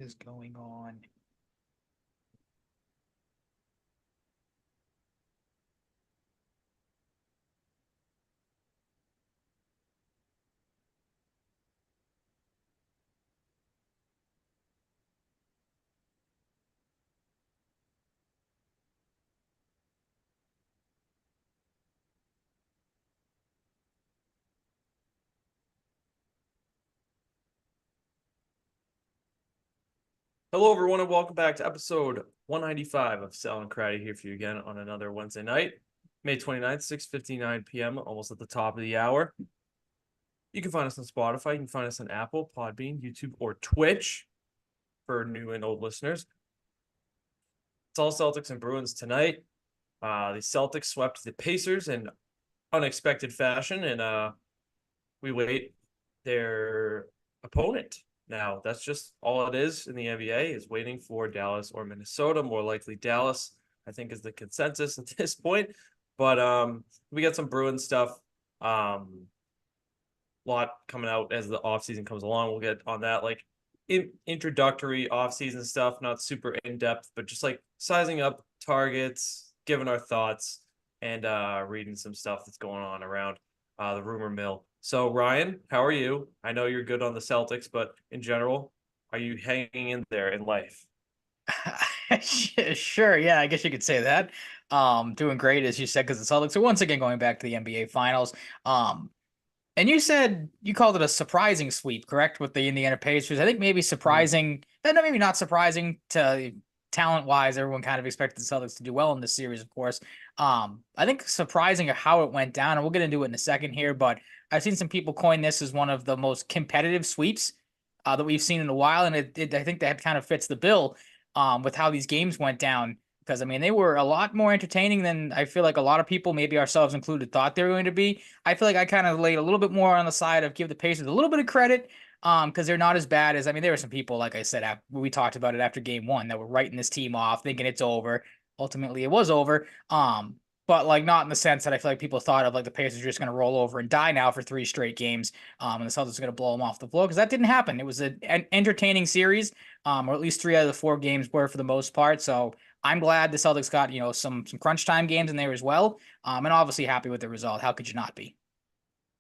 is going on? Hello, everyone, and welcome back to episode 195 of Salvaggio and Cratty here for you again on another Wednesday night, May 29th, 6:59 p.m., almost at the top of the hour. You can find us on Spotify. You can find us on Apple, Podbean, YouTube, or Twitch for new and old listeners. It's all Celtics and Bruins tonight. The Celtics swept the Pacers in unexpected fashion, and we wait their opponent. Now, that's just all it is in the NBA is waiting for Dallas or Minnesota. More likely Dallas, I think, is the consensus at this point. But we got some Bruins stuff. Lot coming out as the offseason comes along. We'll get on that. Like introductory offseason stuff, not super in-depth, but just like sizing up targets, giving our thoughts, and reading some stuff that's going on around the rumor mill. So, Ryan, how are you? I know you're good on the Celtics, but in general, are you hanging in there in life? Sure, yeah, I guess you could say that. Doing great as you said because the Celtics are once again going back to the NBA Finals. And you said you called it a surprising sweep, correct? With the Indiana Pacers, I think maybe Mhm. surprising, no, maybe not surprising to talent wise. Everyone kind of expected the Celtics to do well in this series, of course. I think surprising how it went down, and we'll get into it in a second here. But I've seen some people coin this as one of the most competitive sweeps that we've seen in a while, and I think that kind of fits the bill with how these games went down. Because I mean, they were a lot more entertaining than I feel like a lot of people, maybe ourselves included, thought they were going to be. I feel like I kind of laid a little bit more on the side of give the Pacers a little bit of credit, because they're not as bad as, I mean, there were some people, like I said, we talked about it after game one, that were writing this team off, thinking it's over. Ultimately, it was over. But like not in the sense that I feel like people thought of like the Pacers are just going to roll over and die now for three straight games, and the Celtics are going to blow them off the floor, because that didn't happen. It was an entertaining series, or at least three out of the four games were for the most part. So I'm glad the Celtics got some crunch time games in there as well, and obviously happy with the result. How could you not be?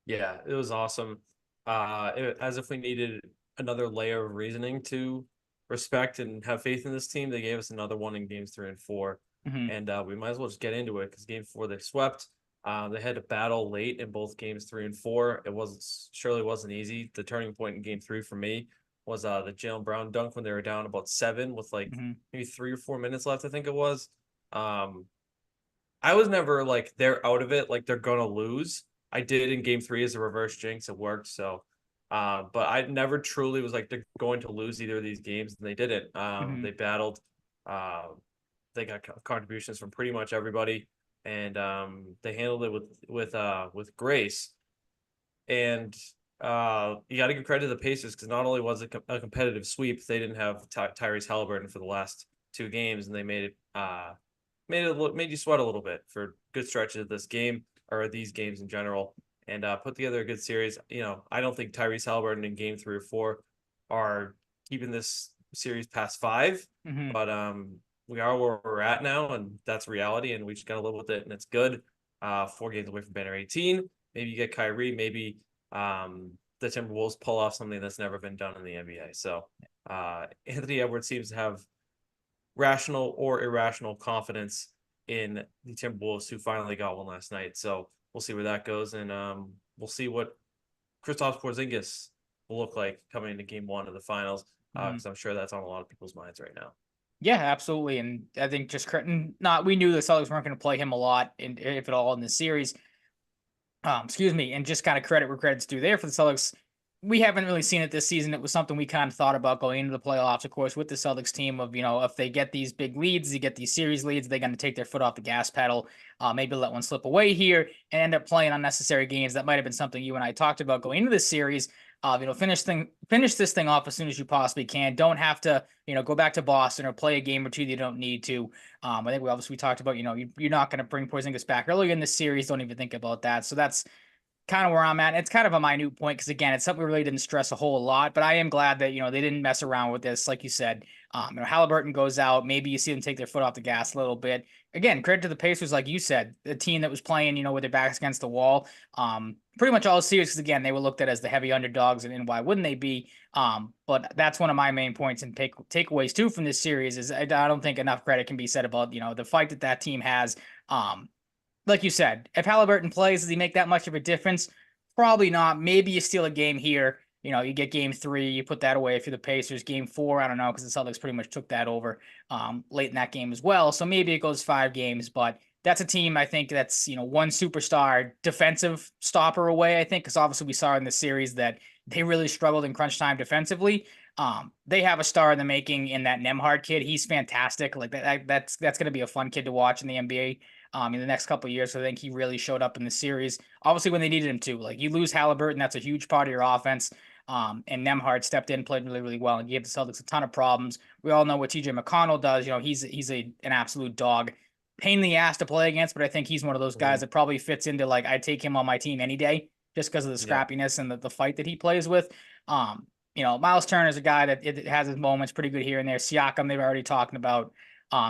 Yeah, it was awesome. As if we needed another layer of reasoning to respect and have faith in this team, they gave us another one in games 3 and 4, Mm-hmm. and we might as well just get into it because game 4 they swept. They had to battle late in both games 3 and 4. It wasn't surely wasn't easy. The turning point in game 3 for me was the Jalen Brown dunk when they were down about 7 with like Mm-hmm. maybe 3 or 4 minutes left. I think it was. Um, I was never like they're out of it, like they're gonna lose. I did in game 3 as a reverse jinx. It worked. So, but I never truly was like they're going to lose either of these games, and they didn't. Mm-hmm. They battled. Uh, they got contributions from pretty much everybody, and they handled it with grace. And you got to give credit to the Pacers because not only was it a competitive sweep, they didn't have Tyrese Halliburton for the last 2 games, and they made you sweat a little bit for good stretches of this game or these games in general, and put together a good series. I don't think Tyrese Halliburton in game 3 or 4 are keeping this series past 5, Mm-hmm. but we are where we're at now, and that's reality, and we just got to live with it, and it's good. 4 games away from banner 18. Maybe you get Kyrie. Maybe the Timberwolves pull off something that's never been done in the NBA. So Anthony Edwards seems to have rational or irrational confidence in the Timberwolves, who finally got one last night. So we'll see where that goes, and we'll see what Kristaps Porzingis will look like coming into Game 1 of the finals, Mm-hmm. because I'm sure that's on a lot of people's minds right now. Yeah, absolutely. And I think just not we knew the Celtics weren't going to play him a lot, if at all, in this series. Excuse me, and just kind of credit where credit's due there for the Celtics. We haven't really seen it this season. It was something we kind of thought about going into the playoffs, of course, with the Celtics team of, if they get these big leads, they get these series leads, they're going to take their foot off the gas pedal, maybe let one slip away here and end up playing unnecessary games. That might have been something you and I talked about going into this series. Finish this thing off as soon as you possibly can. Don't have to, go back to Boston or play a game or two you don't need to. I think we talked about, you're not going to bring Porzingis back earlier in the series. Don't even think about that. So that's kind of where I'm at. It's kind of a minute point because again, it's something we really didn't stress a whole lot. But I am glad that they didn't mess around with this, like you said. Halliburton goes out. Maybe you see them take their foot off the gas a little bit. Again, credit to the Pacers, like you said, the team that was playing, with their backs against the wall. Pretty much all series because again, they were looked at as the heavy underdogs, and why wouldn't they be? But that's one of my main points and takeaways too from this series is I don't think enough credit can be said about the fight that team has. Like you said, if Halliburton plays, does he make that much of a difference? Probably not. Maybe you steal a game here. You get game 3, you put that away if you're the Pacers. Game 4, I don't know, because the Celtics pretty much took that over late in that game as well. So maybe it goes 5 games, but that's a team I think that's one superstar defensive stopper away. I think because obviously we saw in the series that they really struggled in crunch time defensively. They have a star in the making in that Nemhard kid. He's fantastic. Like that's going to be a fun kid to watch in the NBA. In the next couple of years. So I think he really showed up in the series. Obviously, when they needed him to. Like you lose Halliburton, that's a huge part of your offense. And Nemhard stepped in, played really, really well, and gave the Celtics a ton of problems. We all know what TJ McConnell does. He's an absolute dog. Pain in the ass to play against, but I think he's one of those guys that probably fits into like I'd take him on my team any day just because of the scrappiness and the fight that he plays with. Miles Turner is a guy that it has his moments, pretty good here and there. Siakam, they were already talking about.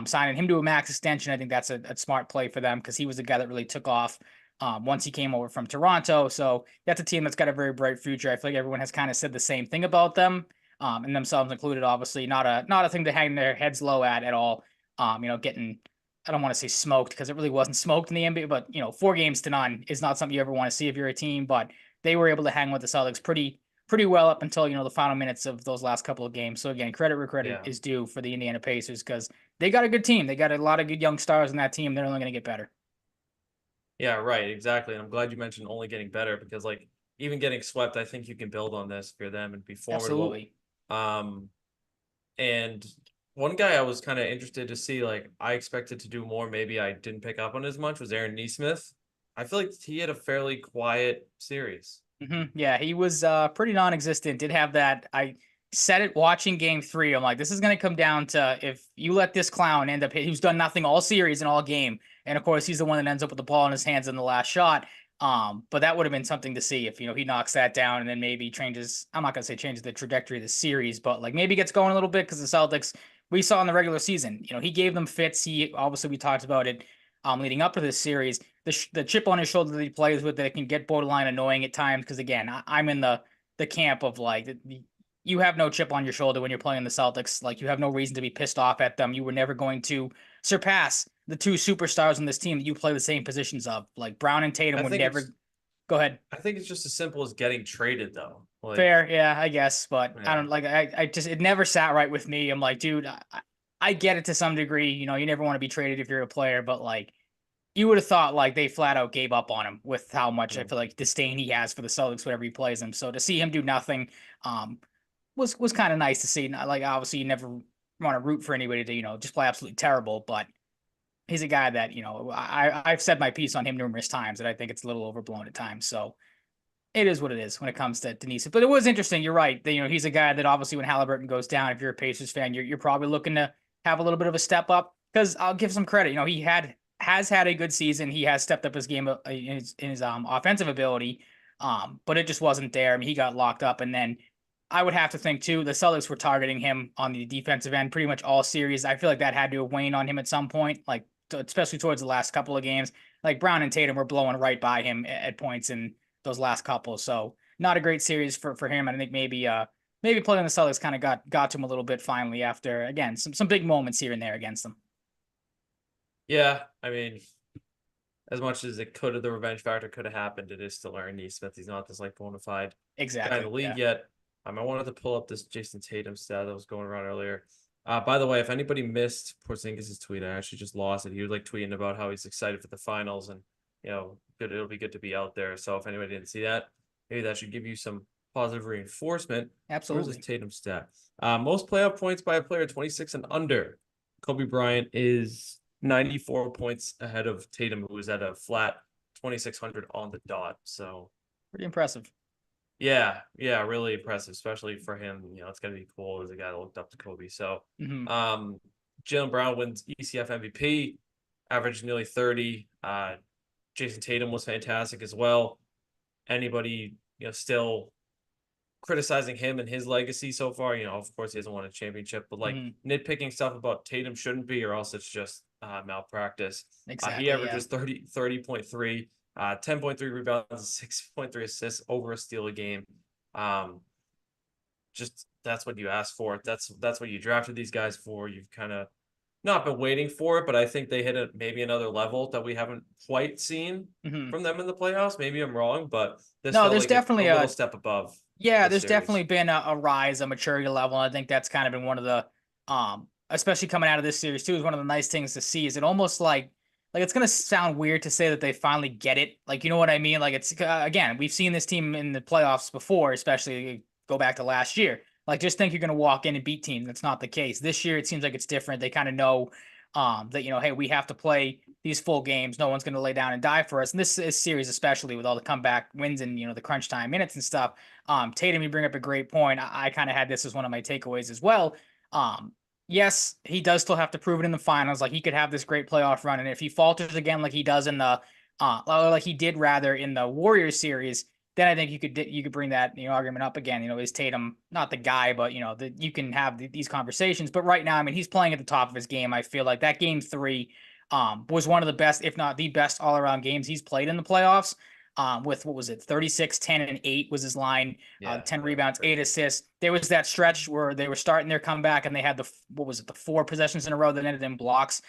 Signing him to a max extension, I think that's a smart play for them because he was the guy that really took off once he came over from Toronto. So that's a team that's got a very bright future. I feel like everyone has kind of said the same thing about them, and themselves included. Obviously, not a thing to hang their heads low at all. Getting I don't want to say smoked because it really wasn't smoked in the NBA, but 4-0 is not something you ever want to see if you're a team. But they were able to hang with the Celtics pretty well up until the final minutes of those last couple of games. So again, credit where credit is due for the Indiana Pacers because they got a good team. They got a lot of good young stars in that team. They're only going to get better. Yeah, right, exactly. And I'm glad you mentioned only getting better because like even getting swept, I think you can build on this if you're them and be formidable. Absolutely. And one guy I was kind of interested to see, like I expected to do more, maybe I didn't pick up on as much, was Aaron Nesmith. I feel like he had a fairly quiet series. Yeah, he was pretty non-existent. Did have that. I said it watching game 3. I'm like, this is going to come down to if you let this clown end up who's done nothing all series and all game. And of course, he's the one that ends up with the ball in his hands in the last shot. But that would have been something to see if, he knocks that down and then maybe changes, I'm not going to say changes the trajectory of the series, but like maybe gets going a little bit because the Celtics, we saw in the regular season, he gave them fits. We talked about it leading up to this series. The chip on his shoulder that he plays with that can get borderline annoying at times because again, I'm in the camp of like you have no chip on your shoulder when you're playing the Celtics. Like you have no reason to be pissed off at them. You were never going to surpass the 2 superstars on this team that you play the same positions of. Like Brown and Tatum would never. Go ahead. I think it's just as simple as getting traded though. Like, fair, yeah, I guess, but yeah. I don't like. I just it never sat right with me. I'm like, dude, I get it to some degree. You never want to be traded if you're a player, but like. You would have thought like they flat out gave up on him with how much I feel like disdain he has for the Celtics whenever he plays them. So to see him do nothing was kind of nice to see. Like obviously you never want to root for anybody to just play absolutely terrible, but he's a guy that I've said my piece on him numerous times that I think it's a little overblown at times. So it is what it is when it comes to Denise. But it was interesting. You're right. That, he's a guy that obviously when Halliburton goes down, if you're a Pacers fan, you're probably looking to have a little bit of a step up because I'll give some credit. He has had a good season. He has stepped up his game in his offensive ability, but it just wasn't there. I mean, he got locked up, and then I would have to think too. The Celtics were targeting him on the defensive end pretty much all series. I feel like that had to have waned on him at some point, like especially towards the last couple of games. Like Brown and Tatum were blowing right by him at points in those last couple. So not a great series for him. I think maybe playing the Celtics kind of got to him a little bit finally after again some big moments here and there against them. Yeah, I mean, as much as the revenge factor could have happened, it is still Aaron Nesmith. He's not this like bona fide guy in the league yet. I wanted to pull up this Jason Tatum stat that was going around earlier. By the way, if anybody missed Porzingis' tweet, I actually just lost it. He was like tweeting about how he's excited for the finals and it'll be good to be out there. So if anybody didn't see that, maybe that should give you some positive reinforcement. Absolutely. Where's this Tatum stat? Most playoff points by a player 26 and under. Kobe Bryant is 94 points ahead of Tatum, who was at a flat 2,600 on the dot. So pretty impressive. Yeah, really impressive, especially for him. It's gonna be cool as a guy that looked up to Kobe. So, Jaylen Brown wins ECF MVP, averaged nearly 30. Jason Tatum was fantastic as well, anybody, still criticizing him and his legacy so far. Of course, he hasn't won a championship, but like nitpicking stuff about Tatum shouldn't be, or else it's just malpractice. He Exactly. Yeah. averages 30.3, 10.3 rebounds, 6.3 assists, over a steal a game. Just that's what you asked for. That's what you drafted these guys for. You've kind of not been waiting for it, but I think they hit maybe another level that we haven't quite seen hmm from them in the playoffs. Maybe I'm wrong, but this No, felt there's like a definitely little a step above Yeah, this there's definitely series. been a rise, a maturity level. And I think that's kind of been one of the, especially coming out of this series too, is one of the nice things to see. Is it almost like it's gonna sound weird to say that they finally get it. Like, you know what I mean? Like it's again, we've seen this team in the playoffs before, especially go back to last year. Like, just think you're gonna walk in and beat teams. That's not the case. This year, it seems like it's different. They kind of know, that hey, we have to play these full games. No one's gonna lay down and die for us. And this is series, especially with all the comeback wins and the crunch time minutes and stuff. Tatum, you bring up a great point. I kind of had this as one of my takeaways as well. Yes, he does still have to prove it in the finals. Like, he could have this great playoff run, and if he falters again, like he does in the, like he did rather in the Warriors series, then I think you could bring that argument up again. Is Tatum not the guy, but you can have these conversations. But right now, I mean, he's playing at the top of his game. I feel like that game three, was one of the best, if not the best, all around games he's played in the playoffs. With what was it, 36, 10, and 8 was his line, Yeah, 10 that was rebounds, 8 crazy. assists. There was that stretch where they were starting their comeback and they had what was it, the 4 possessions in a row that ended in blocks.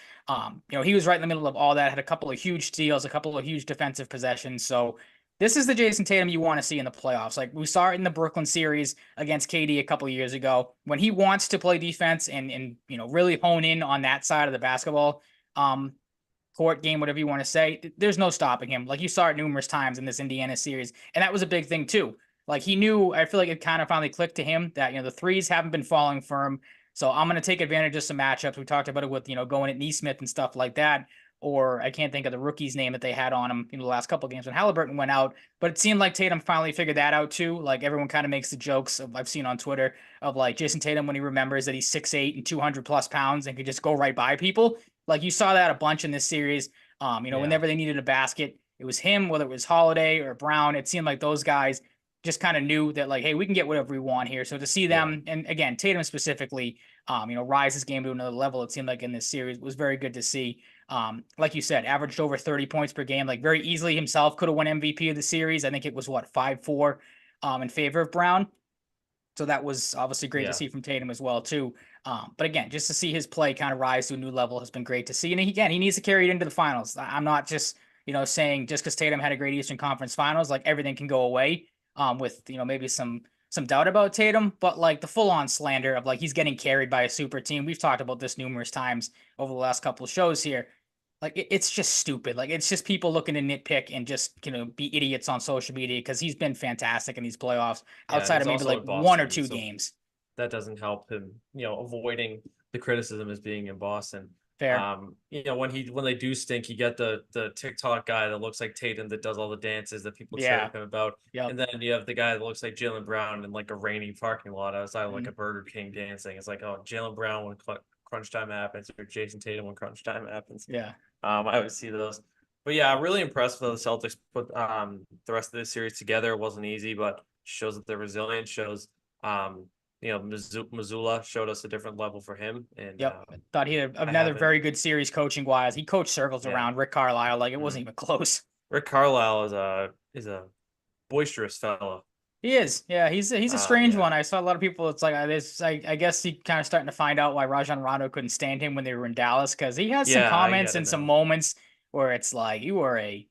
He was right in the middle of all that, had a couple of huge steals, a couple of huge defensive possessions. So this is the Jason Tatum you want to see in the playoffs. Like, we saw it in the Brooklyn series against KD a couple of years ago. When he wants to play defense and really hone in on that side of the basketball, um, court game, whatever you want to say, there's no stopping him. Like, you saw it numerous times in this Indiana series, and that was a big thing too. Like, he knew, I feel like it kind of finally clicked to him that the threes haven't been falling for him. So I'm going to take advantage of some matchups. We talked about it with going at Neesmith and stuff like that. Or I can't think of the rookie's name that they had on him the last couple of games when Halliburton went out. But it seemed like Tatum finally figured that out too. Like, everyone kind of makes the jokes I've seen on Twitter of like Jason Tatum when he remembers that he's 6'8" and 200 plus pounds and could just go right by people. Like, you saw that a bunch in this series. Yeah, Whenever they needed a basket, it was him, whether it was Holiday or Brown. It seemed like those guys just kind of knew that, like, hey, we can get whatever we want here. So to see yeah, them, and again, Tatum specifically, rise his game to another level, it seemed like in this series was very good to see. Like you said, averaged over 30 points per game, like very easily himself could have won MVP of the series. I think it was what, 5-4, in favor of Brown. So that was obviously great to yeah, see from Tatum as well too. But again, just to see his play kind of rise to a new level has been great to see. And again, he needs to carry it into the finals. I'm not just saying just because Tatum had a great Eastern Conference Finals, like everything can go away. With maybe some doubt about Tatum, but like the full on slander of like he's getting carried by a super team. We've talked about this numerous times over the last couple of shows here. Like, it's just stupid. Like, it's just people looking to nitpick and just be idiots on social media because he's been fantastic in these playoffs yeah. And outside he's of maybe also like in one or Boston, two so games. that doesn't help him, avoiding the criticism as being in Boston. Fair. When they do stink, you get the TikTok guy that looks like Tatum that does all the dances that people Yeah. chirp him about, Yep. and then you have the guy that looks like Jalen Brown in like a rainy parking lot outside of like a Mhm. Burger King dancing. It's like, oh, Jalen Brown when crunch time happens, or Jason Tatum when crunch time happens. Yeah. I would see those. But yeah, really impressed with the Celtics put the rest of this series together. It wasn't easy, but shows that they're resilient. Shows Missoula showed us a different level for him, and Yep. Thought he had I another haven't. very good series coaching wise. He coached circles Yeah, around Rick Carlisle like it mm. wasn't even close. Rick Carlisle is a boisterous fella. He is. Yeah, he's a strange Yeah, one. I saw a lot of people. It's like I guess he kind of starting to find out why Rajon Rondo couldn't stand him when they were in Dallas because he has some yeah, I comments get it and some now. moments where it's like you are a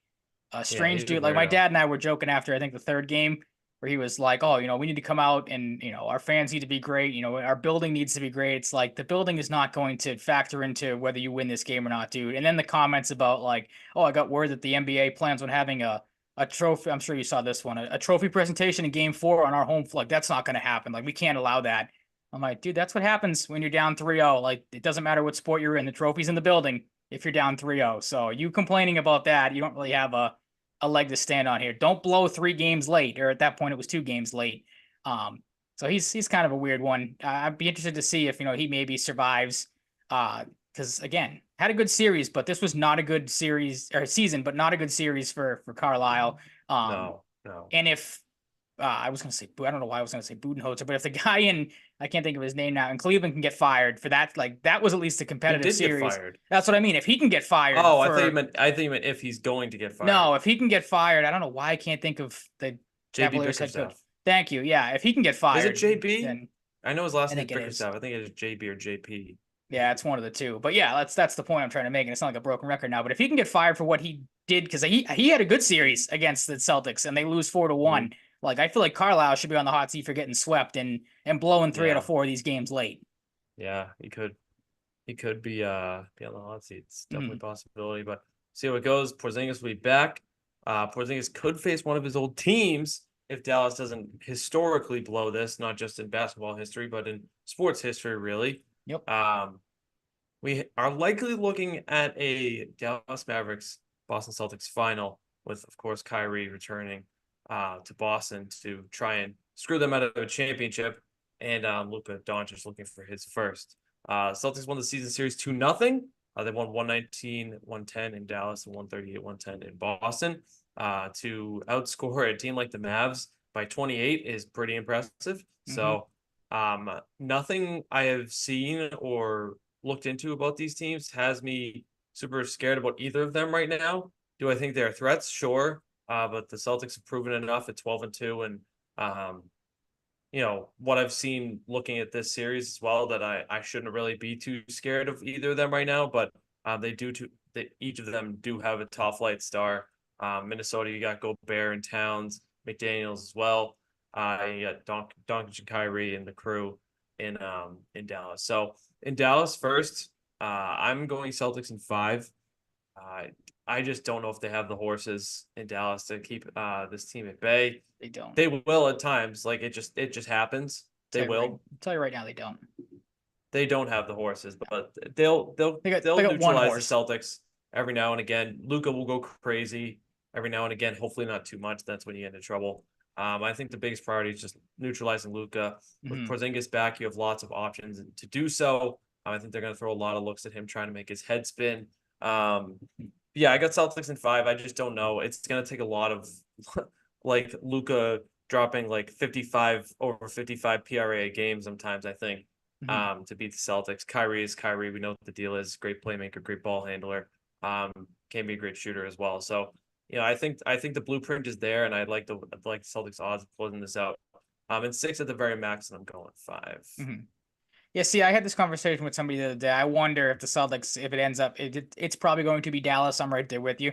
Yeah, strange he's a dude. Like, my weirdo. dad and I were joking after I think the third game where he was like, "Oh, we need to come out and our fans need to be great. Our building needs to be great." It's like the building is not going to factor into whether you win this game or not, dude. And then the comments about like, "Oh, I got word that the NBA plans on having a trophy." I'm sure you saw this one, a trophy presentation in Game 4 on our home floor. Like, that's not going to happen. Like, we can't allow that. I'm like, dude, that's what happens when you're down 3-0. Like, it doesn't matter what sport you're in. The trophy's in the building if you're down 3-0. So you complaining about that, you don't really have a leg to stand on here. Don't blow 3 games late, or at that point it was 2 games late. So he's kind of a weird one. I'd be interested to see if he maybe survives. Because again, had a good series, but this was not a good series or season, but not a good series for Carlisle. No. No. And if I was going to say, I don't know why I was going to say Budenholzer, but if the guy in, I can't think of his name now, in Cleveland can get fired for that, like that was at least a He competitive did get series. fired. That's what I mean. If he can get fired Oh, for, I thought you meant if he's going to get fired. no, if he can get fired, I don't know why I can't think of the JB Cavaliers head coach. Bickerstaff. Thank you. Yeah, if he can get Is it fired, JB? then I know his I last name is think it is. Bickerstaff. I think it is JB or JP. Yeah, it's one of the two. But yeah, that's the point I'm trying to make. And it's not like a broken record now. But if he can get fired for what he did, because he had a good series against the Celtics and they lose 4-1. Mhm. Like I feel like Carlisle should be on the hot seat for getting swept and blowing 3 out Yeah. of 4 of these games late. Yeah, he could be on the hot seat. It's definitely a Mhm. possibility, but see how it goes. Porzingis will be back. Porzingis could face one of his old teams if Dallas doesn't historically blow this, not just in basketball history, but in sports history, really. Yep. We are likely looking at a Dallas Mavericks Boston Celtics final with, of course, Kyrie returning to Boston to try and screw them out of a championship, and Luka Doncic looking for his first. Celtics won the season series 2-0. They won 119-110 in Dallas and 138-110 in Boston. To outscore a team like the Mavs by 28 is pretty impressive. So, nothing I have seen or looked into about these teams has me super scared about either of them right now. Do I think they're threats? Sure. But the Celtics have proven enough at 12-2, and um, what I've seen looking at this series as well, that I shouldn't really be too scared of either of them right now. But each of them do have a top flight star. Minnesota, you got Gobert and Towns, McDaniels as well. You got Doncic and Kyrie and the crew in Dallas. So in Dallas first, I'm going Celtics in 5. Uh, I just don't know if they have the horses in Dallas to keep this team at bay. They don't. They will at times, like it just happens. They will. Tell you right now, they don't. They don't have the horses, but they'll they'll They they'll got one neutralize the horse. Celtics every now and again. Luka will go crazy every now and again. Hopefully not too much. That's when you get into trouble. I think the biggest priority is just neutralizing Luka. With Porzingis back, you have lots of options to do so. I think they're going to throw a lot of looks at him trying to make his head spin. Yeah, I got Celtics in 5. I just don't know. It's going to take a lot of like Luka dropping like 55 over 55 PRA a game sometimes, I think, to beat the Celtics. Kyrie is Kyrie. We know what the deal is. Great playmaker, great ball handler. Can be a great shooter as well. So, I think the blueprint is there, and I'd like the Celtics odds of closing this out. In 6 at the very max, and I'm going 5. Yeah, see, I had this conversation with somebody the other day. I wonder if the Celtics, if it ends up, it's probably going to be Dallas. I'm right there with you.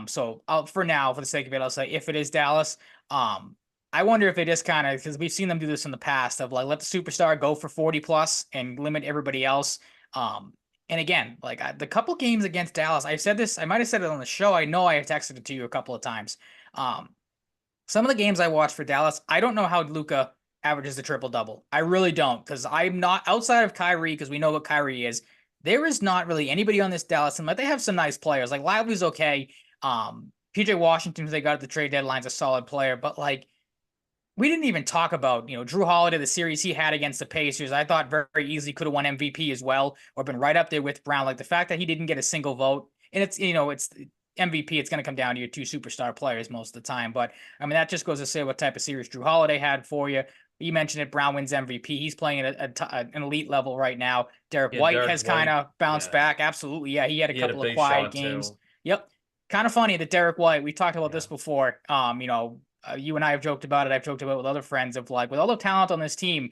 So for now, for the sake of it, I'll say if it is Dallas, I wonder if it is kind of, because we've seen them do this in the past of like let the superstar go for 40 plus and limit everybody else. And again, like the couple games against Dallas, I said this, I might have said it on the show. I know I have texted it to you a couple of times. Some of the games I watched for Dallas, I don't know how Luka averages the triple double. I really don't, because I'm not outside of Kyrie, because we know what Kyrie is. There is not really anybody on this Dallas team. Like they have some nice players. Like Lively's okay. PJ Washington, who they got at the trade deadline, is a solid player, but like we didn't even talk about, Drew Holiday, the series he had against the Pacers. I thought very easily could have won MVP as well, or been right up there with Brown. Like the fact that he didn't get a single vote, and it's MVP, it's going to come down to your 2 superstar players most of the time. But I mean, that just goes to say what type of series Drew Holiday had for you. You mentioned it. Brown wins MVP. He's playing at an elite level right now. Derek Yeah, White Derek has kind White. of bounced Yeah, back. Absolutely. Yeah. He had a he had a couple of big quiet shot games. too. Yep. Kind of funny that Derek White, we talked about Yeah. this before. You and I have joked about it. I've joked about it with other friends of like, with all the talent on this team,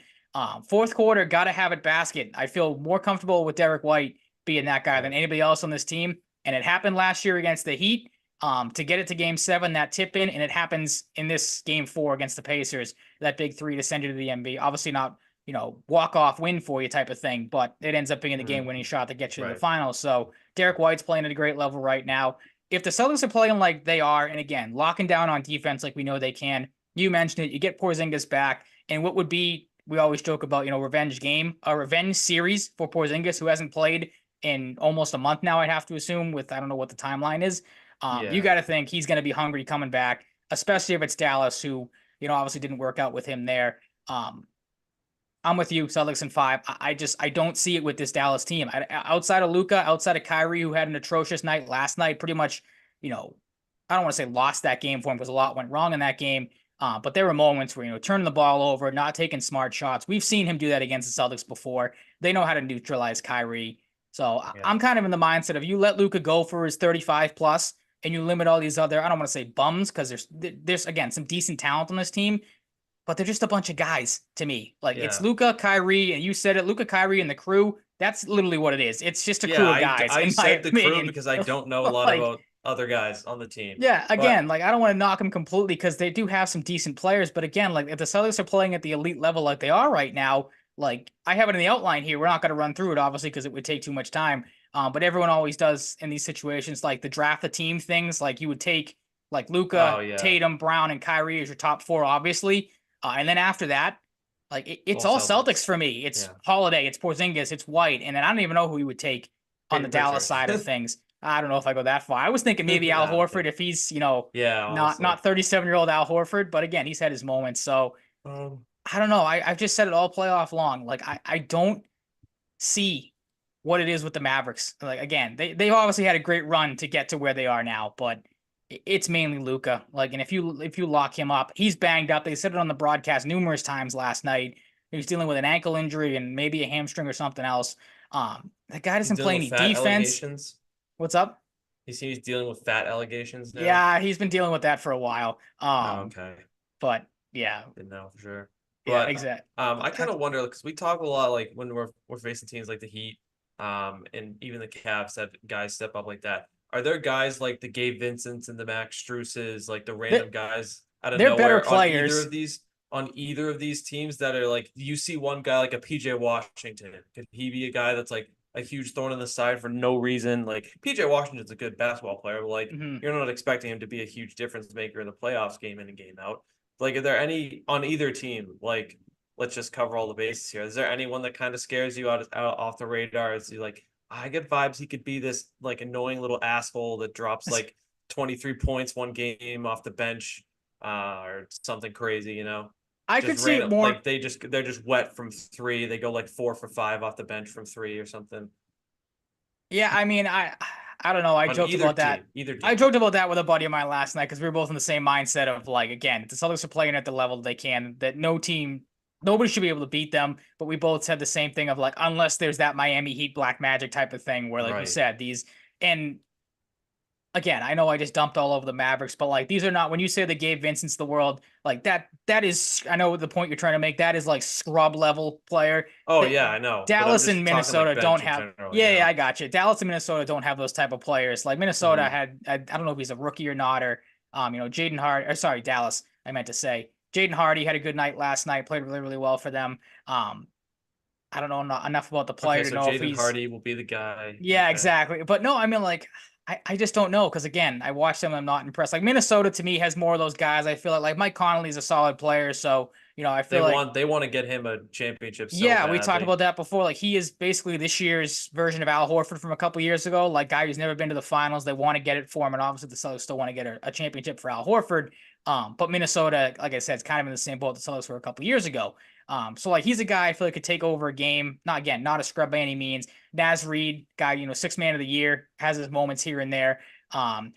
fourth quarter, got to have it basket. I feel more comfortable with Derek White being that guy than anybody else on this team. And it happened last year against the Heat. To get it to game 7, that tip in, and it happens in this game 4 against the Pacers, that big 3 to send you to the NBA. Obviously not, walk off win for you type of thing, but it ends up being the game winning shot that gets you to the finals. So Derek White's playing at a great level right now. If the Celtics are playing like they are, and again, locking down on defense like we know they can, you mentioned it, you get Porzingis back, and what would be, we always joke about, revenge game, a revenge series for Porzingis, who hasn't played in almost a month now, I'd have to assume, with I don't know what the timeline is. You got to think he's going to be hungry coming back, especially if it's Dallas, who, obviously didn't work out with him there. I'm with you, Celtics in 5. I don't see it with this Dallas team. Outside of Luka, outside of Kyrie, who had an atrocious night last night, pretty much, I I don't want to say lost that game for him because a lot went wrong in that game. But there were moments where, turning the ball over, not taking smart shots. We've seen him do that against the Celtics before. They know how to neutralize Kyrie. So Yeah. I'm kind of in the mindset of, you let Luka go for his 35 plus and you limit all these other, I don't want to say bums, because there's again some decent talent on this team, but they're just a bunch of guys to me. Like, it's Yeah. Luka, Kyrie, and you said it, Luka, Kyrie, and the crew. That's literally what it is. It's just a Yeah, crew of guys, I in my said the crew opinion. because I don't know a lot Like, about other guys on the team. yeah, But again, like, I don't want to knock them completely because they do have some decent players, but again, like, if the Celtics are playing at the elite level like they are right now, like, I have it in the outline here. We're not going to run through it, obviously, because it would take too much time. But everyone always does in these situations, like the draft the team things. Like, you would take like oh Luka, yeah, Tatum, Brown, and Kyrie as your top four, obviously, and then after that, like, it's all all Celtics Celtics. for me. It's Yeah, Holiday, it's Porzingis, it's White, and then I don't even know who you would take on the Peyton Dallas Pritchard. side of things. I don't know if I go that far. I was thinking maybe Al I don't Horford think. if he's, Yeah, honestly. not 37-year-old Al Horford, but again, he's had his moments. So Um, I don't know. I've just said it all playoff long. Like, I don't see what it is with the Mavericks. Like, again, they've obviously had a great run to get to where they are now, but it's mainly Luka. Like, and if you lock him up, he's banged up. They said it on the broadcast numerous times last night. He's dealing with an ankle injury and maybe a hamstring or something else. The guy he's doesn't dealing play with any fat defense. allegations. What's up? He's dealing with fat allegations now. Yeah, he's been dealing with that for a while. Oh, okay. But yeah, Didn't know for sure. yeah, But exactly. I kind of wonder because we talk a lot like when we're facing teams like the Heat, and even the Cavs have guys step up like that. Are there guys like the Gabe Vincents and the Max Struces, like the They're, random guys out of they're better nowhere players. on either of these teams that are like you see one guy like a PJ Washington? Could he be a guy that's like a huge thorn in the side for no reason? Like PJ Washington's a good basketball player, but like Mhm. you're not expecting him to be a huge difference maker in the playoffs game in and game out. Like, are there any on either team? Like, let's just cover all the bases here. Is there anyone that kind of scares you out off the radar? Is he like, I get vibes he could be this like annoying little asshole that drops like 23 points one game off the bench, or something crazy, I just could see it random. more. Like they're just wet from three. They go like 4 for 5 off the bench from three or something. Yeah, I mean, I don't know. I On joked either about team, that. either I team. joked about that with a buddy of mine last night because we were both in the same mindset of, like, again, the Celtics are playing at the level they can. That nobody should be able to beat them. But we both said the same thing of, like, unless there's that Miami Heat Black Magic type of thing where, like you Right. said, and again, I know I just dumped all over the Mavericks, but, like, these are not, when you say the Gabe Vincent's the world, like, that is, I know the point you're trying to make, that is like scrub level player. Oh That yeah, I know. But I'm Dallas and just talking like Minnesota don't bench in have. general, Yeah, I got you. Dallas and Minnesota don't have those type of players. Like, Minnesota Mhm. had, I don't know if he's a rookie or not, or Jaden Hart, or sorry, Dallas, I meant to say. Jaden Hardy had a good night last night, played really, really well for them. I don't know enough about the player Okay, to so know if Jaden he's. Hardy will be the guy. Yeah, Okay. exactly. But no, I mean, like, I just don't know because, again, I watched them. I'm not impressed. Like, Minnesota to me has more of those guys. I feel like Mike Conley's a solid player, so I They feel like, want they want to get him a championship so yeah, we talked badly. about that before. Like, he is basically this year's version of Al Horford from a couple years ago. Like, guy who's never been to the finals. They want to get it for him, and obviously the Celtics still want to get a championship for Al Horford. But Minnesota, like I said, is kind of in the same boat the Celtics were a couple years ago. So, like, he's a guy I feel like could take over a game. Not, again, not a scrub by any means. Naz Reid, guy, sixth man of the year, has his moments here and there.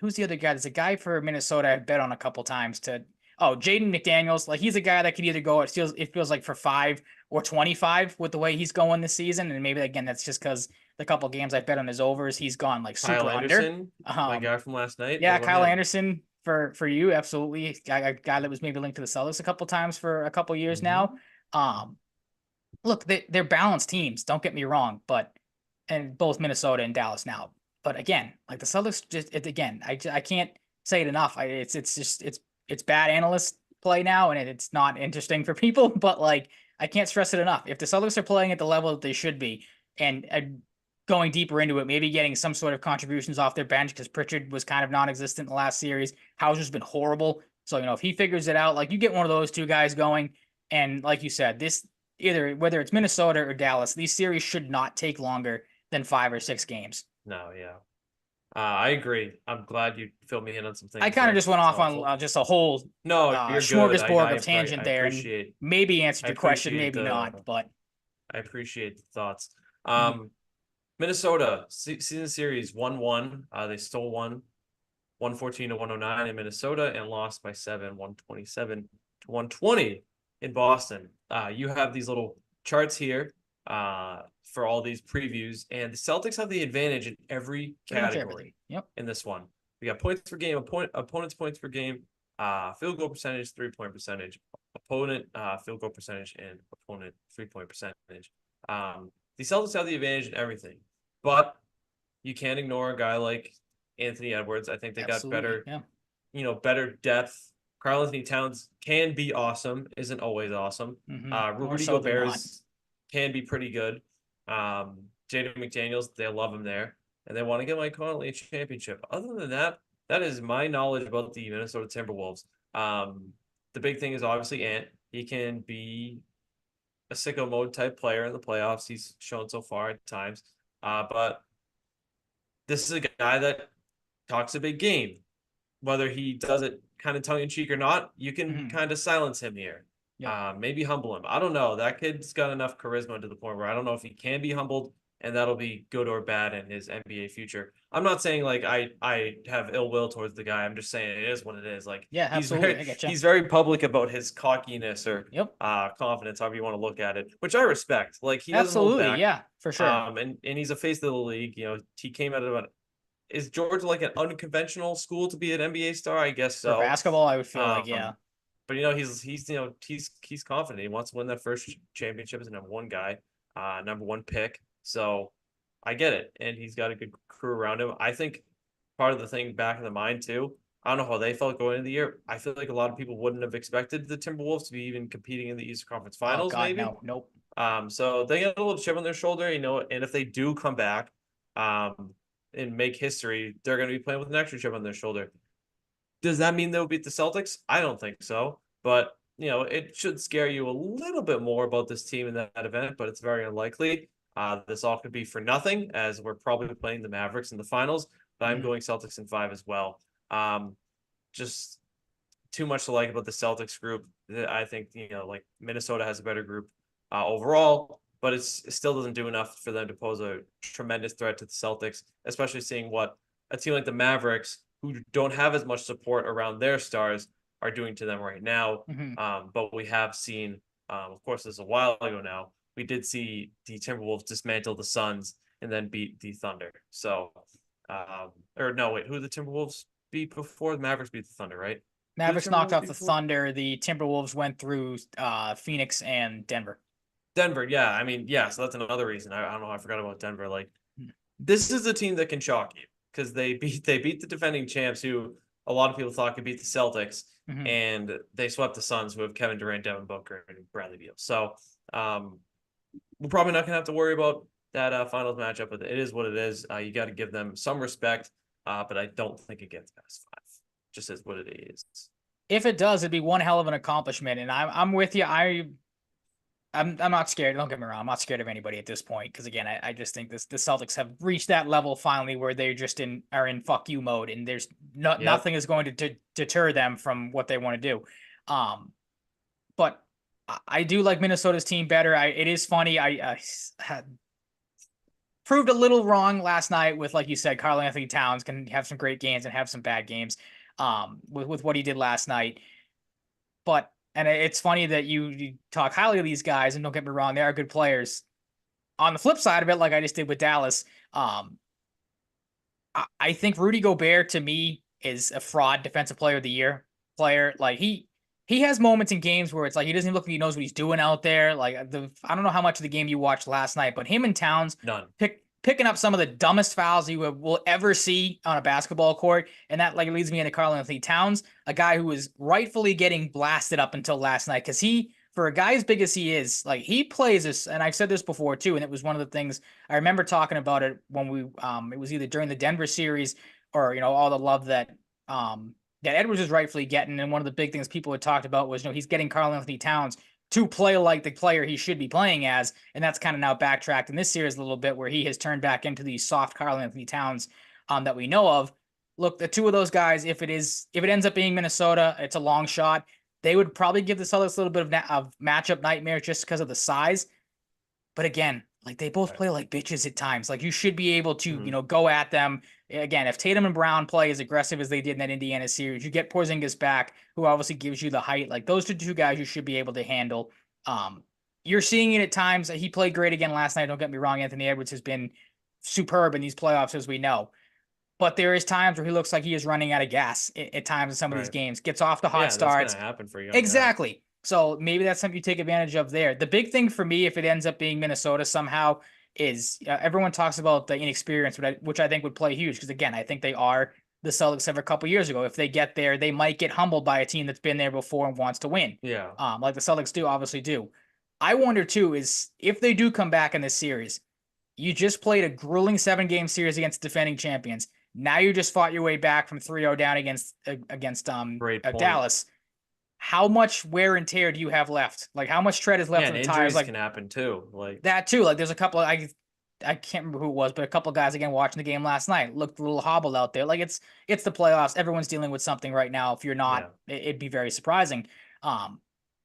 Who's the other guy? There's a guy for Minnesota I've bet on a couple times to. Oh, Jaden McDaniels. Like, he's a guy that could either go. It feels like for 5 or 25 with the way he's going this season, and maybe again that's just because the couple games I bet on his overs, he's gone like Kyle super under. Anderson, my Um, guy from last night. What yeah, about Kyle him? Anderson for you, absolutely. Guy that was maybe linked to the Celtics a couple times for a couple years now. Hmm. Um, Look, they're balanced teams. Don't get me wrong, but and both Minnesota and Dallas now. But again, like the Celtics, again, I can't say it enough. It's just it's bad analyst play now, and it's not interesting for people. But, like, I can't stress it enough. If the Celtics are playing at the level that they should be, and going deeper into it, maybe getting some sort of contributions off their bench because Pritchard was kind of non-existent in the last series. Hauser's been horrible. So, if he figures it out, like, you get one of those two guys going, and like you said, this either whether it's Minnesota or Dallas, these series should not take longer than 5 or 6 games. No, yeah. I agree. I'm glad you filled me in on some I things kind of there. just went It's off on helpful. just a whole No, you're good. smorgasbord of tangent I there, and appreciate maybe answered I your question, appreciate maybe the not. But I appreciate the thoughts. mhm. Minnesota season series 1-1. They stole one. 114 to 109 in Minnesota, and lost by 7, 127 to 120 in Boston. You have these little charts here for all these previews, and the Celtics have the advantage in every Pretty much everything. category Yep. in this one. We got points per game, opponent's points per game, field goal percentage, 3-point percentage, opponent field goal percentage, and opponent 3-point percentage. The Celtics have the advantage in everything, but you can't ignore a guy like Anthony Edwards. I think they got Absolutely. better, Yeah. better depth. Karl-Anthony Towns can be awesome, isn't always awesome. More Rudy so than Gobert not. can be pretty good. Jaden McDaniels, they love him there, and they want to get Mike Conley a championship. Other than that, that is my knowledge about the Minnesota Timberwolves. The big thing is obviously Ant. He can be a sicko mode type player in the playoffs. He's shown so far at times. But this is a guy that talks a big game. Whether he does it kind of tongue in cheek or not, you can kind of silence him here. Yep. Maybe humble him. I don't know. That kid's got enough charisma to the point where I don't know if he can be humbled, and that'll be good or bad in his NBA future. I'm not saying like I have ill will towards the guy. I'm just saying it is what it is. Like Yeah, absolutely. I get you. he's very public about his cockiness or Yep. confidence, however you want to look at it, which I respect. Like he doesn't hold Absolutely. back. Yeah, for sure. And he's a face of the league. He came out of is Georgia like an unconventional school to be an NBA star? I guess For so. basketball, I would feel like, yeah. But he's confident. He wants to win that first championship as a #1 guy, #1 pick. So I get it, and he's got a good crew around him. I think part of the thing back in the mind too. I don't know how they felt going into the year. I feel like a lot of people wouldn't have expected the Timberwolves to be even competing in the Eastern Conference Oh Finals, God, maybe. no, nope. So they got a little chip on their shoulder, and if they do come back, and make history, they're going to be playing with an extra chip on their shoulder. Does that mean they'll beat the Celtics? I don't think so. But, it should scare you a little bit more about this team in that event, but it's very unlikely. This all could be for nothing, as we're probably playing the Mavericks in the finals, but I'm going Celtics in 5 as well. Just too much to like about the Celtics group. I think, like Minnesota has a better group overall, but it still doesn't do enough for them to pose a tremendous threat to the Celtics, especially seeing what a team like the Mavericks, who don't have as much support around their stars, are doing to them right now. But we have seen, of course, this is a while ago now, we did see the Timberwolves dismantle the Suns and then beat the Thunder. So, or no, wait, who the Timberwolves beat before? The Mavericks beat the Thunder, right? Mavericks knocked off the Thunder. The Timberwolves went through Phoenix and Denver. Denver, yeah. I mean, yeah, so that's another reason. I don't know, I forgot about Denver. Like, this is a team that can shock you because they beat the defending champs, who a lot of people thought could beat the Celtics, and they swept the Suns, who have Kevin Durant, Devin Booker, and Bradley Beal. So we're probably not gonna have to worry about that finals matchup, but it is what it is. You got to give them some respect, but I don't think it gets past 5. Just is what it is. If it does, it'd be one hell of an accomplishment, and I'm with you. I'm not scared. Don't get me wrong. I'm not scared of anybody at this point because, again, I just think the Celtics have reached that level finally where they're just are in fuck you mode, and there's nothing is going to deter them from what they want to do. But I do like Minnesota's team better. It is funny. I had proved a little wrong last night with, like you said, Karl-Anthony Towns can have some great games and have some bad games with what he did last night. But and it's funny that you talk highly of these guys, and don't get me wrong, they are good players. On the flip side of it, like I just did with Dallas, I think Rudy Gobert, to me, is a fraud defensive player of the year player. Like he has moments in games where it's like he doesn't even look like he knows what he's doing out there. Like I don't know how much of the game you watched last night, but him and Towns picking up some of the dumbest fouls you will ever see on a basketball court. And that like leads me into Karl-Anthony Towns, a guy who was rightfully getting blasted up until last night. Cause for a guy as big as he is, like he plays this, and I've said this before too, and it was one of the things I remember talking about it when it was either during the Denver series or, all the love that Edwards is rightfully getting. And one of the big things people had talked about was, he's getting Karl-Anthony Towns to play like the player he should be playing as. And that's kind of now backtracked in this series a little bit, where he has turned back into the soft Karl-Anthony Towns that we know of. Look, the two of those guys, if it ends up being Minnesota, it's a long shot. They would probably give the Celtics a little bit of matchup nightmare just because of the size. But again, Like they both Right. play like bitches at times. Like you should be able to, Mhm. go at them. Again, if Tatum and Brown play as aggressive as they did in that Indiana series, you get Porzingis back, who obviously gives you the height. Like those are two guys you should be able to handle. Um, you're seeing it at times. He played great again last night. Don't get me wrong. Anthony Edwards has been superb in these playoffs, as we know. But there is times where he looks like he is running out of gas at times in some of these Right. games. Gets off the hot Yeah, that's gonna starts. happen for a young guy. Exactly. So maybe that's something you take advantage of there. The big thing for me, if it ends up being Minnesota somehow, is everyone talks about the inexperience, which I think would play huge. Because again, I think they are the Celtics of a couple years ago. If they get there, they might get humbled by a team that's been there before and wants to win. Yeah. Like the Celtics do, obviously do. I wonder too is if they do come back in this series, you just played a grueling 7-game series against defending champions. Now you just fought your way back from 3-0 down against Great point. Dallas. How much wear and tear do you have left? Like how much tread is Yeah, left on and the tires? injuries Like can happen too. Like, that too. Like there's a couple of, I can't remember who it was, but a couple of guys again watching the game last night looked a little hobbled out there. Like it's the playoffs. Everyone's dealing with something right now. If you're not, yeah, it'd be very surprising. Um,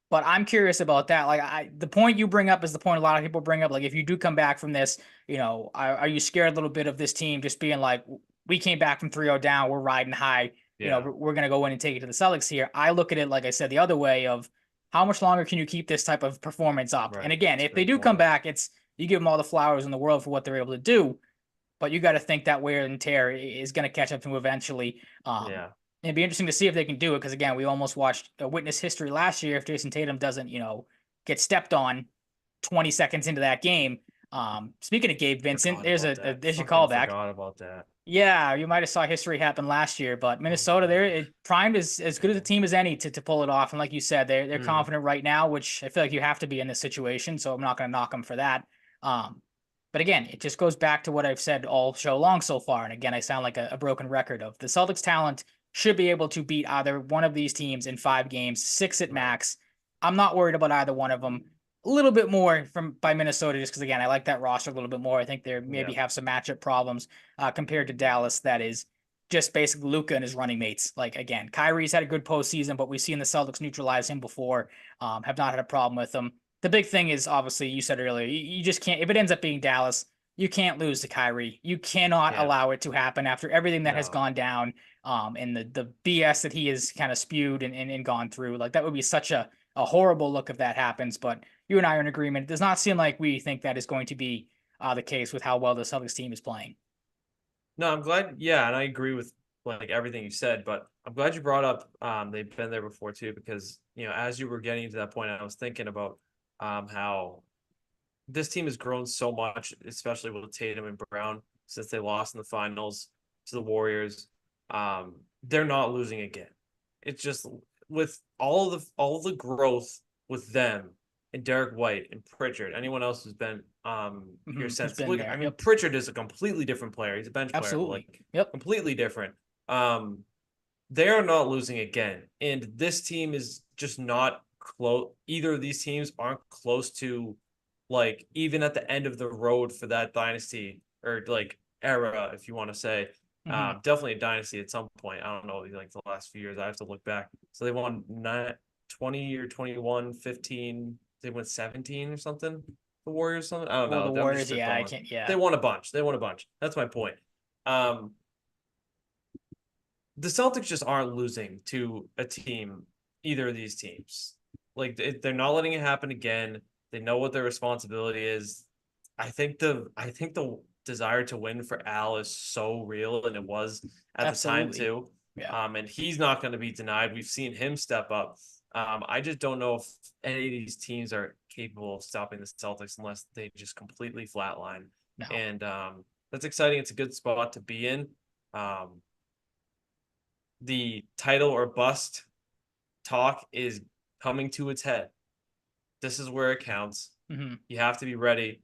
but I'm curious about that. Like the point you bring up is the point a lot of people bring up. Like if you do come back from this, are you scared a little bit of this team just being like, we came back from 3-0 down, we're riding high, yeah, we're gonna go in and take it to the Celtics here. I look at it like I said the other way of how much longer can you keep this type of performance up? And right. again, That's a if they great do come point. back, it's you give them all the flowers in the world for what they're able to do, but you got to think that wear and tear is going to catch up to them eventually. Yeah, It'd be interesting to see if they can do it because again, we almost watched a witness history last year if Jason Tatum doesn't, get stepped on 20 seconds into that game. Speaking of Gabe Vincent, forgot there's about a that. there's your Fucking callback. forgot about that. Yeah, you might have saw history happen last year, but Oh Minnesota, my they're gosh. primed as good as a team as any to pull it off. And like you said, they're Mm, confident right now, which I feel like you have to be in this situation. So I'm not going to knock them for that. Um, but again, it just goes back to what I've said all show long so far. And again, I sound like a broken record of the Celtics talent should be able to beat either one of these teams in 5 games, six at right. max. I'm not worried about either one of them. A little bit more from by Minnesota, just because again, I like that roster a little bit more. I think they maybe Yeah. have some matchup problems compared to Dallas. That is just basically Luka and his running mates. Like again, Kyrie's had a good postseason, but we've seen the Celtics neutralize him before. Have not had a problem with him. The big thing is obviously you said earlier, you just can't. If it ends up being Dallas, you can't lose to Kyrie. You cannot Yeah. allow it to happen after everything that has No. gone down. And the BS that he has kind of spewed and gone through. Like that would be such a horrible look if that happens. But you and I are in agreement. It does not seem like we think that is going to be the case with how well the Celtics team is playing. No, I'm glad. Yeah, and I agree with like everything you said, but I'm glad you brought up they've been there before too, because as you were getting to that point, I was thinking about how this team has grown so much, especially with Tatum and Brown since they lost in the finals to the Warriors. They're not losing again. It's just with all the growth with them and Derek White and Pritchard, anyone else who's been here Who's since. been Look, there? I mean Yep, Pritchard is a completely different player. He's a bench player, but absolutely. like Yep, completely different. They are not losing again, and this team is just not close. Either of these teams aren't close to like even at the end of the road for that dynasty or like era, if you want to say. mm-hmm. Definitely a dynasty at some point. I don't know, like the last few years. I have to look back. So they won 20 or 21, 15. They won 17 or something. The Warriors, something. I don't Or the know. I'm just Warriors. Yeah, I spitballing. can't. Yeah, They won a bunch. They won a bunch. That's my point. Um, the Celtics just aren't losing to a team, either of these teams. Like they're not letting it happen again. They know what their responsibility is. I think the desire to win for Al is so real, and it was at the time absolutely. too. Yeah. And he's not going to be denied. We've seen him step up. I just don't know if any of these teams are capable of stopping the Celtics unless they just completely flatline. No. And that's exciting. It's a good spot to be in. Um, the title or bust talk is coming to its head. This is where it counts. Mm-hmm. You have to be ready.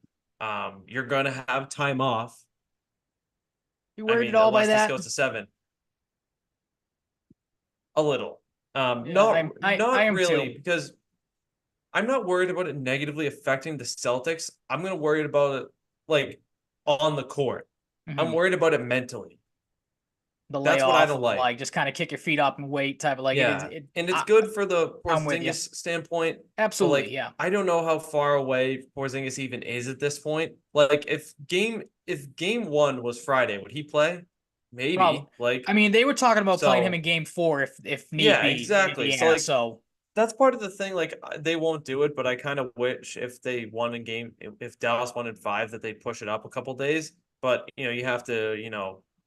You're gonna have time off. You I worried at mean, all by unless this that? goes to 7, a little. Yeah, Not I not am really, too. because I'm not worried about it negatively affecting the Celtics. I'm gonna worry about it like on the court. I'm Mm-hmm. worried about it mentally. the That's what I layoff don't of like. like just kind of kick your feet up and wait type of like it is. Yeah, and it's good for the I'm with you. Porzingis standpoint, but Absolutely, like yeah. I don't know how far away Porzingis even is at this point. Like if game 1 was Friday, would he play? Problem. Maybe. Like I mean, they were talking about playing him in so game 4 if need yeah, be in exactly. So Indiana. like So that's part of the thing. Like they won't do it, but I kind of wish if they won in game, if Dallas won in 5, that they push it up a couple days. But you have to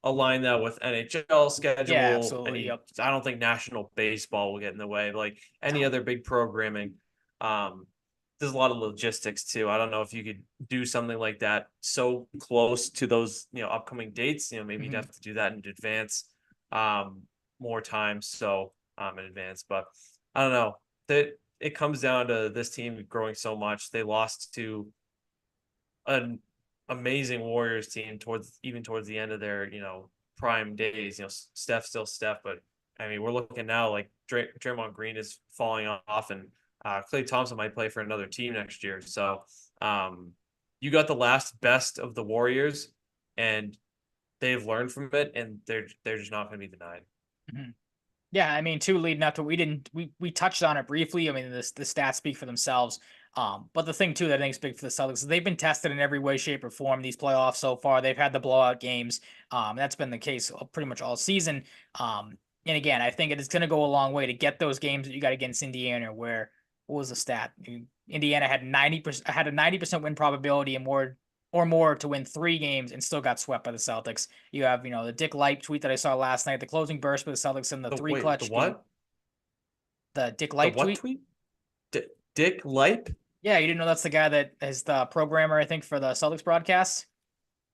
align that with NHL yeah, schedule. absolutely. Any, Yep. I don't think national baseball will get in the way. Like any other big programming, um, there's a lot of logistics too. I don't know if you could do something like that so close to those upcoming dates. Maybe you'd Mhm. have to do that in advance, um, more time. So in advance, but I don't know that it comes down to this team growing so much. They lost to an amazing Warriors team towards the end of their prime days. Steph's still Steph, but I mean we're looking now like Draymond Green is falling off, and Klay Thompson might play for another team next year. So um, you got the last best of the Warriors, and they've learned from it, and they're just not going to be denied. Mhm. Yeah, I mean, two leading up to we touched on it briefly. I mean, the stats speak for themselves. But the thing too that I think is big for the Celtics is they've been tested in every way, shape, or form these playoffs so far. They've had the blowout games. That's been the case pretty much all season. And again, I think it is going to go a long way to get those games that you got against Indiana. Where what was the stat? Indiana had 90% had a 90% win probability and more to win 3 games and still got swept by the Celtics. You have, the Dick Light tweet that I saw last night, the closing burst for the Celtics in the The three wait, the clutch game. what? The Dick The Light what tweet. tweet? Dick Lipe? Yeah, you didn't know that's the guy that is the programmer, I think, for the Celtics broadcast.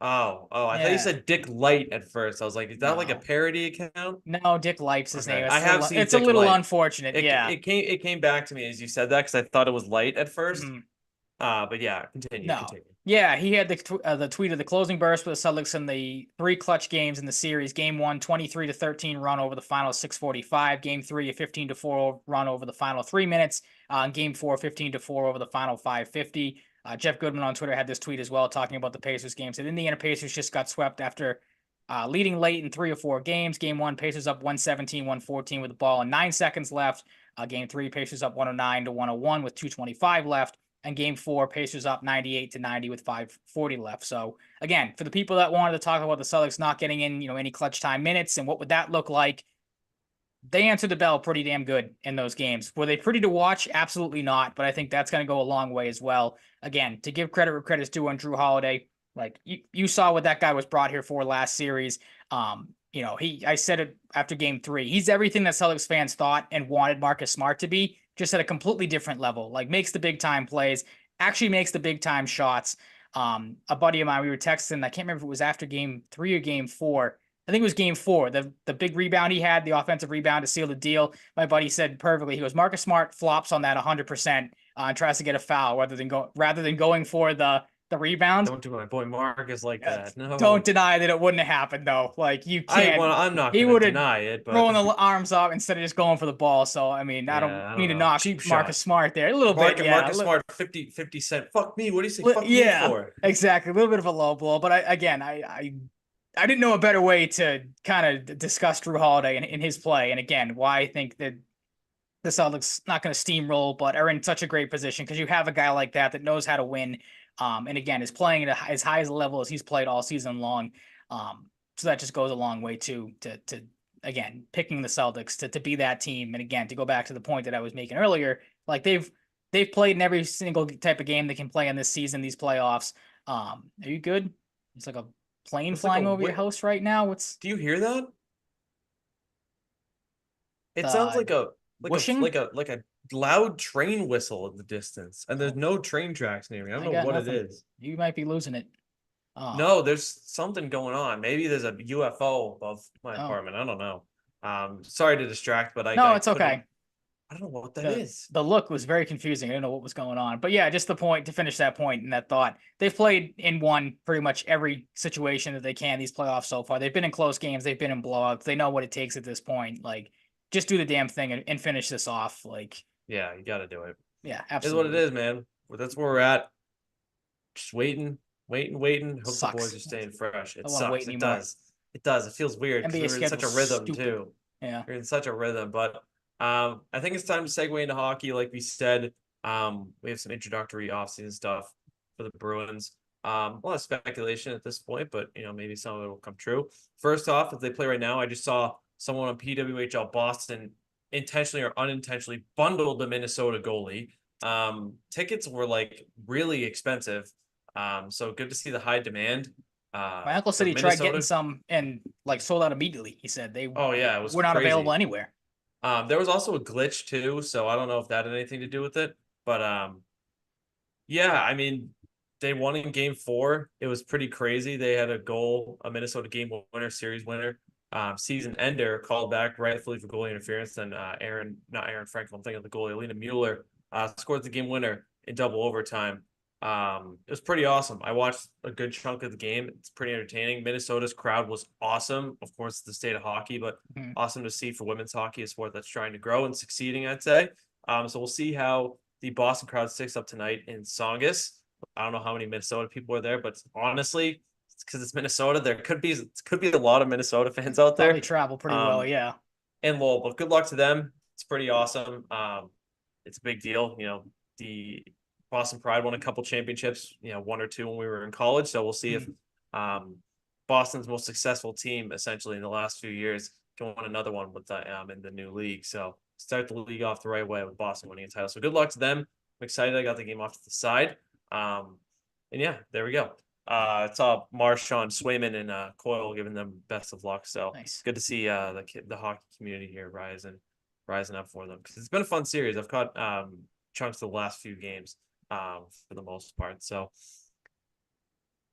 Oh, I thought you Yeah. said Dick Light at first. I was like, is that like a No. parody account? No, Dick Lipes his Okay, name. I have seen It's a Dick little Light. unfortunate. It Yeah. it came it came back to me as you said that because I thought it was Light at first. Mhm. But yeah, continue, No. continue. Yeah, he had the tweet of the closing burst for the Celtics in the 3 clutch games in the series. Game 1, 23-13 run over the final 6:45. Game 3, a 15-4 run over the final 3 minutes. And Game 4, 15-4 over the final 5:50. Jeff Goodman on Twitter had this tweet as well, talking about the Pacers game. Said Indiana Pacers just got swept after leading late in 3 or 4 games. Game 1, Pacers up 117, 114 with the ball and 9 seconds left. Game 3, Pacers up 109-101 with 2:25 left. And game 4, Pacers up 98-90 with 5:40 left. So again, for the people that wanted to talk about the Celtics not getting in, any clutch time minutes and what would that look like, they answered the bell pretty damn good in those games. Were they pretty to watch? Absolutely not. But I think that's going to go a long way as well. Again, to give credit where credit's due on Drew Holiday, like you saw what that guy was brought here for last series. I said it after game 3. He's everything that Celtics fans thought and wanted Marcus Smart to be, just at a completely different level. Like makes the big time plays, actually makes the big time shots. A buddy of mine, we were texting. I can't remember if it was after game 3 or game 4. I think it was game 4. The big rebound he had, the offensive rebound to seal the deal. My buddy said perfectly. He goes, Marcus Smart flops on that 100% and tries to get a foul rather than going for the rebound. Don't do my boy Marcus like that. Don't No, deny that it wouldn't have happened though. Like you can't. I'm not He gonna would have deny it, but thrown the arms up instead of just going for the ball. So I mean, I don't yeah, I don't mean to know. knock Cheap Marcus shot. Smart there a little bit. Yeah, Marcus Smart 50 cent. Fuck me. What do you say? Fuck me yeah, for? exactly. A little bit of a low blow, but I didn't know a better way to kind of discuss Drew Holiday in his play, and again, why I think that the Celtics not going to steamroll, but are in such a great position because you have a guy like that knows how to win, and again is playing at as high as a level as he's played all season long. So that just goes a long way too to again picking the Celtics to be that team, and again to go back to the point that I was making earlier, like they've played in every single type of game they can play in this season, these playoffs. Are you good? It's like a plane It's like a flying over your whip. house right now. What's Do you hear that? It sounds the like a whooshing? loud train whistle in the distance, and there's Oh, no train tracks near me. I don't I know got what it nothing. is. You might be losing it. No, there's something going on. Maybe there's a UFO above my Oh, apartment. I don't know. Sorry to distract, but no, I it's couldn't. okay. I don't know what that The is. the look was very confusing. I didn't know what was going on. But yeah, just the point to finish that point and that thought. They've played in one pretty much every situation that they can these playoffs so far. They've been in close games, they've been in blowouts. They know what it takes at this point. Like just do the damn thing and finish this off. Like, Yeah, you got to do it. yeah, Is what it absolutely. is, man. Well, that's where we're at. Just waiting. Hope the boys Sucks. are staying fresh. I It don't want to wait sucks. It anymore. does. It does. It feels weird because NBA we were in such a schedule's rhythm stupid. too. Yeah. We're in such a rhythm, but I think it's time to segue into hockey. Like we said, we have some introductory offseason stuff for the Bruins. A lot of speculation at this point, but maybe some of it will come true. First off, if they play right now, I just saw someone on PWHL Boston intentionally or unintentionally bundled the Minnesota goalie. Tickets were like really expensive. So good to see the high demand. My uncle For said he tried getting Minnesota, some and like sold out immediately. He said they oh yeah, it was were not available crazy. anywhere. There was also a glitch too, so I don't know if that had anything to do with it. But yeah, I mean, they won in game 4. It was pretty crazy. They had a goal, a Minnesota game winner, series winner, season ender called back rightfully for goalie interference. Then not Aaron Frankel, I'm thinking of the goalie, Alina Mueller, scored the game winner in double overtime. It was pretty awesome. I watched a good chunk of the game. It's pretty entertaining. Minnesota's crowd was awesome. Of course, it's the state of hockey, but Mhm. awesome to see for women's hockey, a sport that's trying to grow and succeeding, I'd say. So we'll see how the Boston crowd sticks up tonight in Saugus. I don't know how many Minnesota people are there, but honestly, it's because it's Minnesota. There could be a lot of Minnesota fans out Probably there. travel pretty well. Um, Yeah. and Lowell, but good luck to them. It's pretty awesome. It's a big deal. The Boston Pride won a couple championships, one or two when we were in college. So we'll see if Mhm. Boston's most successful team essentially in the last few years can win another one with in the new league. So start the league off the right way with Boston winning a title. So good luck to them. I'm excited. I got the game off to the side. And yeah, there we go. I saw Marshawn Swayman and Coyle giving them best of luck. So Nice. good to see the hockey community here rising up for them because it's been a fun series. I've caught chunks of the last few games for the most part. So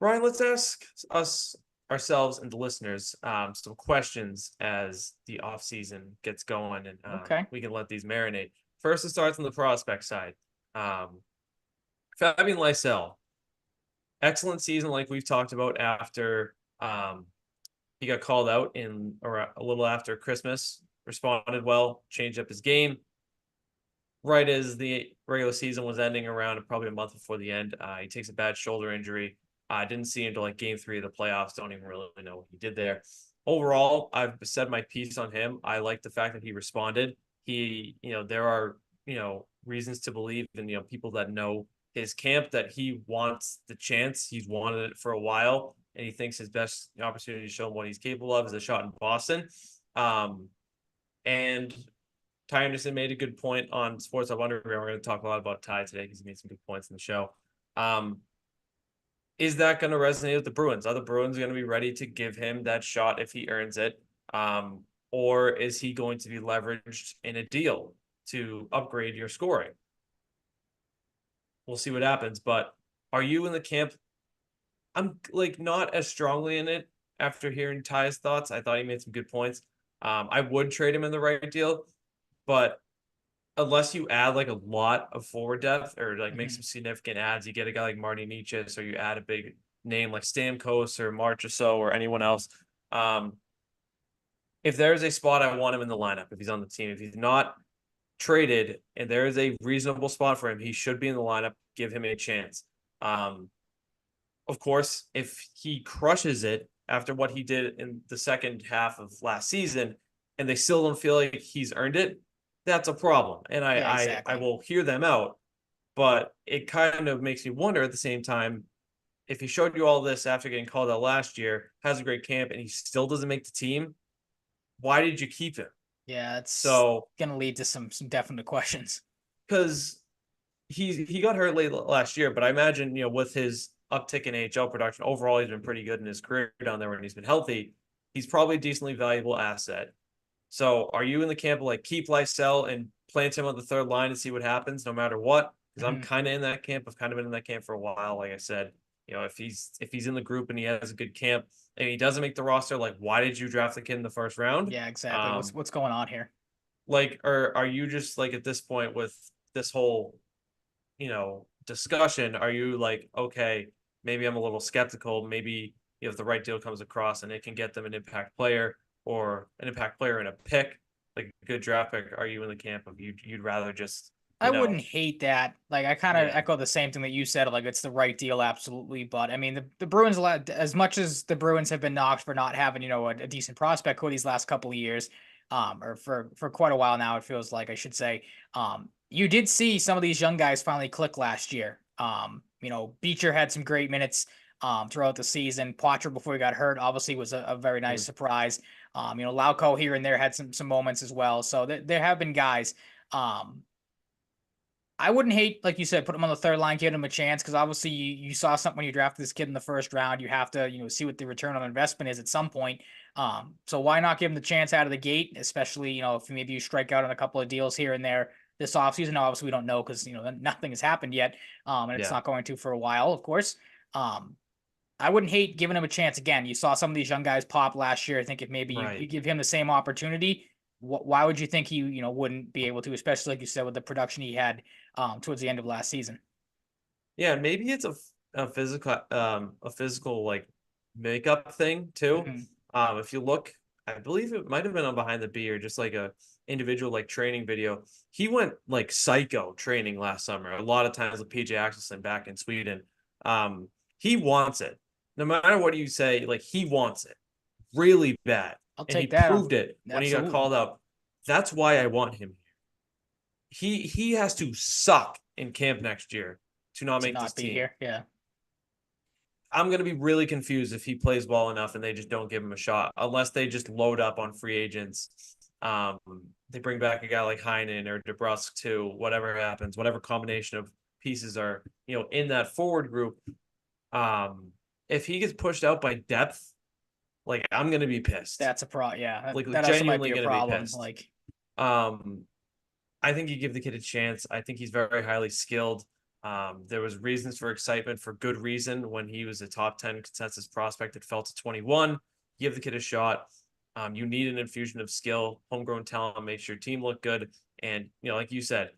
Ryan, let's ask us ourselves and the listeners some questions as the off season gets going, and Okay. we can let these marinate. First, it starts on the prospect side. Um, Fabian Lysell, excellent season, like we've talked about. After he got called out in or a little after Christmas, responded well, changed up his game. Right as the regular season was ending, around probably a month before the end, he takes a bad shoulder injury. I didn't see him until like game 3 of the playoffs. Don't even really know what he did there. Overall, I've said my piece on him. I like the fact that he responded. There are, reasons to believe, and, people that know his camp, that he wants the chance. He's wanted it for a while, and he thinks his best opportunity to show him what he's capable of is a shot in Boston. And Ty Anderson made a good point on Sports Up Underground. We're going to talk a lot about Ty today because he made some good points in the show. Is that going to resonate with the Bruins? Are the Bruins going to be ready to give him that shot if he earns it? Or is he going to be leveraged in a deal to upgrade your scoring? We'll see what happens. But are you in the camp? I'm like not as strongly in it after hearing Ty's thoughts. I thought he made some good points. I would trade him in the right deal, but unless you add like a lot of forward depth or like make Mhm. some significant adds, you get a guy like Marty Nietzsche, or you add a big name like Stamkos or Marchessault or anyone else. If there's a spot, I want him in the lineup if he's on the team. If he's not traded and there is a reasonable spot for him, he should be in the lineup. Give him a chance. Of course, if he crushes it after what he did in the second half of last season and they still don't feel like he's earned it, that's a problem. And Yeah. I Exactly. will hear them out. But it kind of makes me wonder at the same time, if he showed you all this after getting called out last year, has a great camp, and he still doesn't make the team, why did you keep him? Yeah. It's So, gonna lead to some definite questions. because he got hurt late last year, but I imagine with his uptick in AHL production overall, he's been pretty good in his career down there when he's been healthy. He's probably a decently valuable asset. So, are you in the camp of like keep Lysell and plant him on the third line and see what happens, no matter what? Because I'm Mhm. kind of in that camp. I've kind of been in that camp for a while. Like I said, if he's in the group and he has a good camp and he doesn't make the roster, like why did you draft the kid in the first round? Yeah. Exactly. What's Um, what's going on here? like, or are you just like at this point with this whole discussion, are you like, okay, maybe I'm a little skeptical. Maybe if the right deal comes across and it can get them an impact player or an impact player in a pick, like a good draft pick, are you in the camp of you'd rather just I wouldn't hate that. Like I kind of Yeah, echo the same thing that you said. Like it's the right deal, absolutely. But I mean, the Bruins, as much as the Bruins have been knocked for not having a decent prospect core these last couple of years, or for quite a while now, it feels like I should say. You did see some of these young guys finally click last year. Beecher had some great minutes throughout the season. Poitras before he got hurt obviously was a very nice mm, surprise. Lauco here and there had some moments as well. So there have been guys. Um, I wouldn't hate, like you said, put him on the third line, give him a chance, because obviously you saw something when you drafted this kid in the first round. You have to, see what the return on investment is at some point. So why not give him the chance out of the gate, especially, if maybe you strike out on a couple of deals here and there this offseason. Now, obviously, we don't know because, nothing has happened yet, and it's yeah, not going to for a while, of course. Um, I wouldn't hate giving him a chance again. You saw some of these young guys pop last year. I think if maybe you right. give him the same opportunity, why would you think he wouldn't be able to, especially like you said with the production he had towards the end of last season? Yeah, maybe it's a physical like makeup thing too. Hmm. If you look, I believe it might have been on Behind the Bee or just like a individual like training video. He went like psycho training last summer. A lot of times with PJ Axelson back in Sweden. He wants it. No matter what you say, like he wants it really bad. I'll And he take that on. proved it when he got Absolutely. called up. That's why I want him. He has to suck in camp next year to not To make this not be team. here. Yeah. I'm going to be really confused if he plays well enough and they just don't give him a shot, unless they just load up on free agents. Um, they bring back a guy like Heinen or DeBrusque too, whatever happens, whatever combination of pieces are, in that forward group. If he gets pushed out by depth, like I'm going to be pissed, That's a Yeah, that, like that also might genuinely be a going to be problem. pissed. Like, Um, I think you give the kid a chance. I think he's very highly skilled. There was reasons for excitement for good reason when he was a top 10 consensus prospect that fell to 21. Give the kid a shot. You need an infusion of skill, homegrown talent, makes your team look good. And, like you said,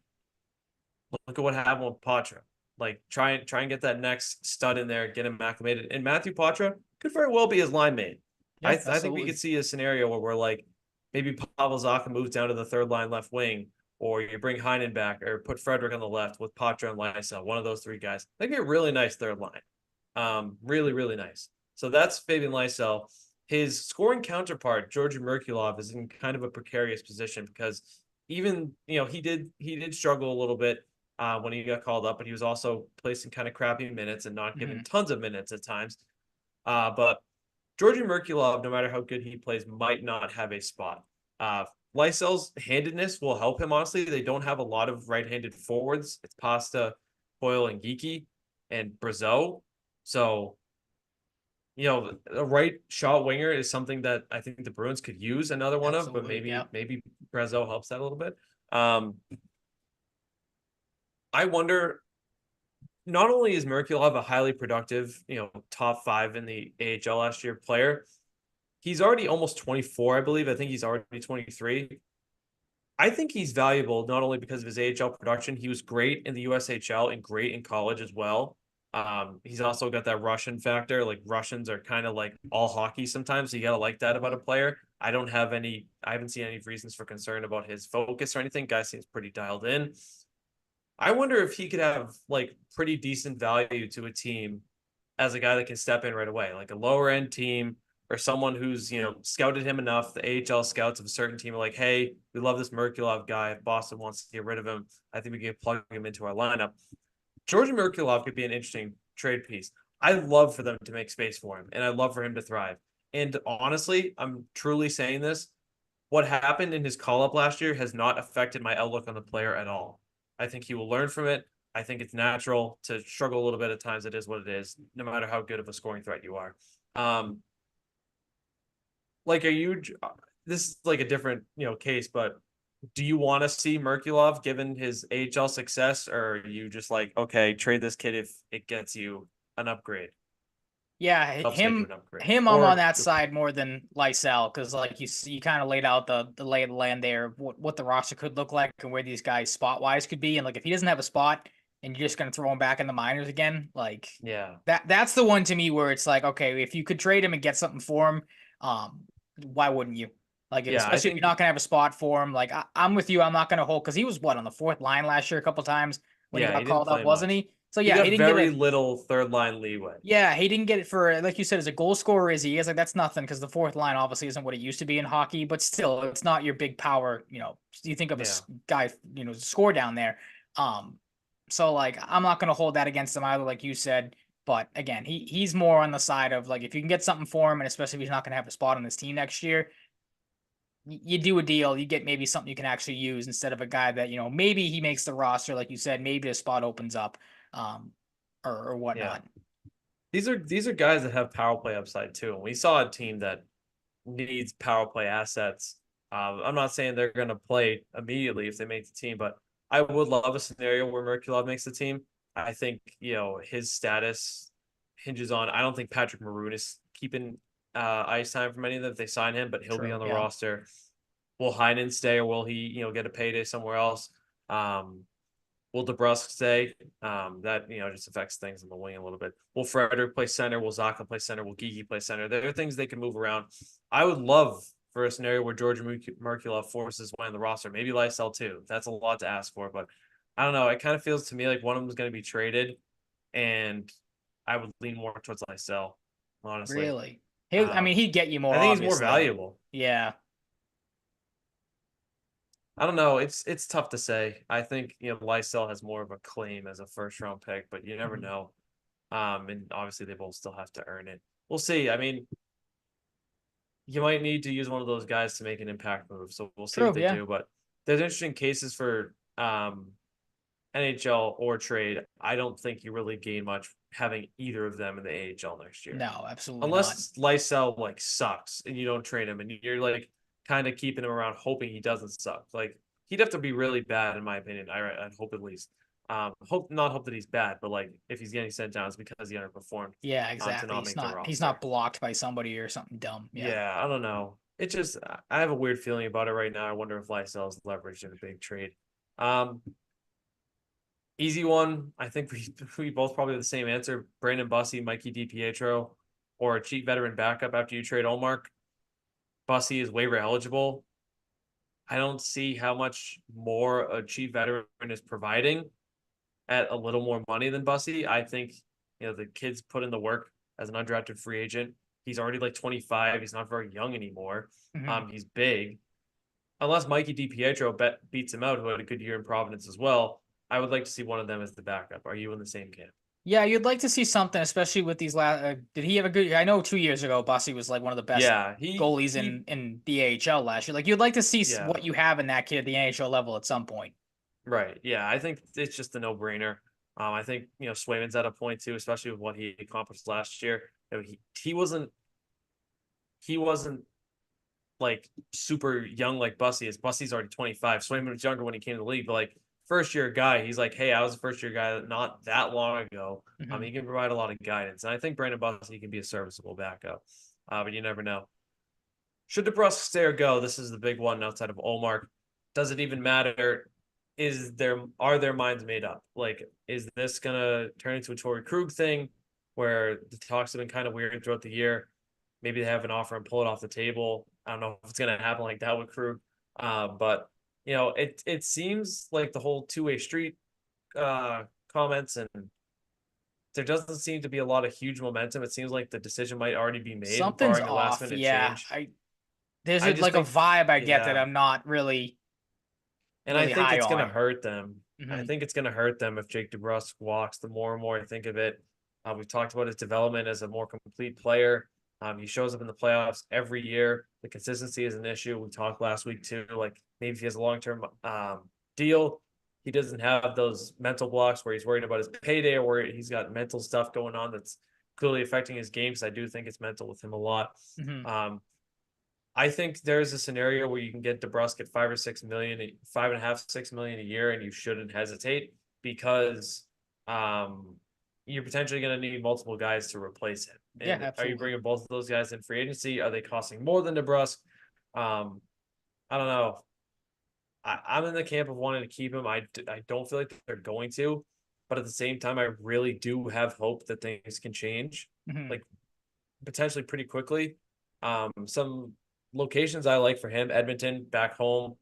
look at what happened with Patra. Like try and get that next stud in there, get him acclimated. And Matthew Patra could very well be his line mate. yeah, I think we absolutely. could see a scenario where we're like maybe Pavel Zacha moves down to the third line left wing, or you bring Heinen back, or put Frederick on the left with Patra and Lysell, one of those three guys. That'd be a really nice third line. Really, really nice. So that's Fabian Lysell. His scoring counterpart, Georgi Merkulov, is in kind of a precarious position because even he did struggle a little bit when he got called up, but he was also placing kind of crappy minutes and not given Hmm. tons of minutes at times. But Georgi Merkulov, no matter how good he plays, might not have a spot. Uh, Lysell's handedness will help him, honestly. They don't have a lot of right-handed forwards. It's Pasta, Hoyle, and Geeky, and Brazeau. So, a right shot winger is something that I think the Bruins could use another one of, but Absolutely. Yeah. maybe Brazeau helps that a little bit. I wonder, not only is Merkulov a highly productive, top 5 in the AHL last year player, he's already almost 24, I believe. I think he's already 23. I think he's valuable not only because of his AHL production, he was great in the USHL and great in college as well. He's also got that Russian factor. Like Russians are kind of like all hockey sometimes. So you gotta like that about a player. I haven't seen any reasons for concern about his focus or anything. Guy seems pretty dialed in. I wonder if he could have like pretty decent value to a team as a guy that can step in right away, like a lower end team or someone who's, scouted him enough. The AHL scouts of a certain team are like, hey, we love this Merkulov guy. If Boston wants to get rid of him, I think we can plug him into our lineup. Georgi Merkulov could be an interesting trade piece. I love for them to make space for him, and I love for him to thrive. And honestly, I'm truly saying this. What happened in his call up last year has not affected my outlook on the player at all. I think he will learn from it. I think it's natural to struggle a little bit at times. It is what it is, no matter how good of a scoring threat you are. Um, like, are you? This is like a different, case, but do you want to see Merkulov given his AHL success, or are you just like, okay, trade this kid if it gets you an upgrade, Yeah, helps get you an upgrade, him. I'm on or that side more than Lysell because, like you kind of laid out the lay of the land there, what the roster could look like and where these guys spot wise could be, and like if he doesn't have a spot and you're just gonna throw him back in the minors again, like yeah, that's the one to me where it's like, okay, if you could trade him and get something for him, um, why wouldn't you? Like, Yeah, I especially if you're think not gonna have a spot for him. Like, I'm with you. I'm not gonna hold because he was what on the fourth line last year a couple times when he yeah, got he didn't called up, play wasn't much. he? So He yeah, he got didn't get very it. little third line leeway. Yeah, he didn't get it for like you said as a goal scorer. Is he? Is like that's nothing because the fourth line obviously isn't what it used to be in hockey, but still, it's not your big power. You think of Yeah. guy, score down there. Um, so like I'm not gonna hold that against him either, like you said. But again, he's more on the side of like if you can get something for him, and especially if he's not gonna have a spot on this team next year, you do a deal. You get maybe something you can actually use instead of a guy that maybe he makes the roster, like you said, maybe a spot opens up, um, or Yeah. whatnot. These are guys that have power play upside too. And we saw a team that needs power play assets. I'm not saying they're going to play immediately if they make the team, but I would love a scenario where Merkulov makes the team. I think his status hinges on. I don't think Patrick Maroon is keeping ice time from any of them if they sign him, but he'll be True. on the Yeah. roster. Will Heinen stay or will he get a payday somewhere else? Um, Will DeBrusque stay? That just affects things in the wing a little bit. Will Frederick play center? Will Zaka play center? Will Gigi play center? There are things they can move around. I would love for a scenario where George Merkulov forces one in the roster. Maybe Lysell too. That's a lot to ask for, but I don't know. It kind of feels to me like one of them is going to be traded, and I would lean more towards Lysell, honestly. Really? I mean, Um, he'd get you I more, think he's more obviously. valuable. Yeah. I don't know. It's tough to say. I think Lysell has more of a claim as a first round pick, but you never Mhm. know. And obviously they both still have to earn it. We'll see. I mean, you might need to use one of those guys to make an impact move. So we'll see what True. they Yeah. do. But there's interesting cases for NHL or trade. I don't think you really gain much having either of them in the AHL next year. No, absolutely not. Unless Lysell like sucks and you don't trade him and you're like kind of keeping him around hoping he doesn't suck. Like he'd have to be really bad in my opinion. I'd hope at least. Hope that he's bad, but like if he's getting sent down, it's because he underperformed Yeah, to exactly. not He's make the not. He's not roster. blocked by somebody or something dumb. Yeah. Yeah, I don't know. It just I have a weird feeling about it right now. I wonder if Lysell is leveraged in a big trade. Um, Easy one. I think we both probably have the same answer. Brandon Bussey, Mikey DiPietro, or a cheap veteran backup after you trade Olmark. Bussey is waiver eligible. I don't see how much more a cheap veteran is providing at a little more money than Bussey. I think the kid's put in the work as an undrafted free agent. He's already like 25. He's not very young anymore. Hmm. He's big. Unless Mikey DiPietro beats him out, who had a good year in Providence as well, I would like to see one of them as the backup. Are you in the same camp? Yeah, you'd like to see something, especially with these last. Did he have a good? I know 2 years ago, Bussy was like one of the best Yeah, goalies he in the AHL last year. Like you'd like to see yeah, what you have in that kid at the NHL level at some point. right. Yeah, I think it's just a no-brainer. I think Swayman's at a point too, especially with what he accomplished last year. He wasn't like super young like Bussy is. Bussy's already 25. Swayman was younger when he came to the league, but like first year guy, he's like, hey, I was a first year guy not that long ago. Hmm. He can provide a lot of guidance, and I think Brandon Bussy can be a serviceable backup. But you never know. Should DeBrusque stay or go? This is the big one outside of Olmark. Does it even matter? Are their minds made up? Like, is this gonna turn into a Torrey Krug thing where the talks have been kind of weird throughout the year? Maybe they have an offer and pull it off the table. I don't know if it's gonna happen like that with Krug. But it seems like the whole two-way street comments, and there doesn't seem to be a lot of huge momentum. It seems like the decision might already be made, Something's barring a last off. minute Yeah, change. there's I just like a think, vibe I get that yeah, I'm not really and I think high it's gonna on. hurt them. I Hmm. think it's gonna hurt them if Jake DeBrusk walks. The more and more I think of it, we've talked about his development as a more complete player. He shows up in the playoffs every year. The consistency is an issue. We talked last week too. Like maybe if he has a long-term deal, he doesn't have those mental blocks where he's worried about his payday or where he's got mental stuff going on that's clearly affecting his game. Because I do think it's mental with him a lot. Hmm. Um, I think there's a scenario where you can get DeBrusque at 5 or 6 million, 5.5, 6 million a year, and you shouldn't hesitate because um, you're potentially going to need multiple guys to replace him. Yeah, And are you absolutely. bringing both of those guys in free agency? Are they costing more than DeBrusque? Um, I don't know. I'm in the camp of wanting to keep him. I don't feel like they're going to, but at the same time, I really do have hope that things can change, Hmm. like potentially pretty quickly. Some locations I like for him, Edmonton back home.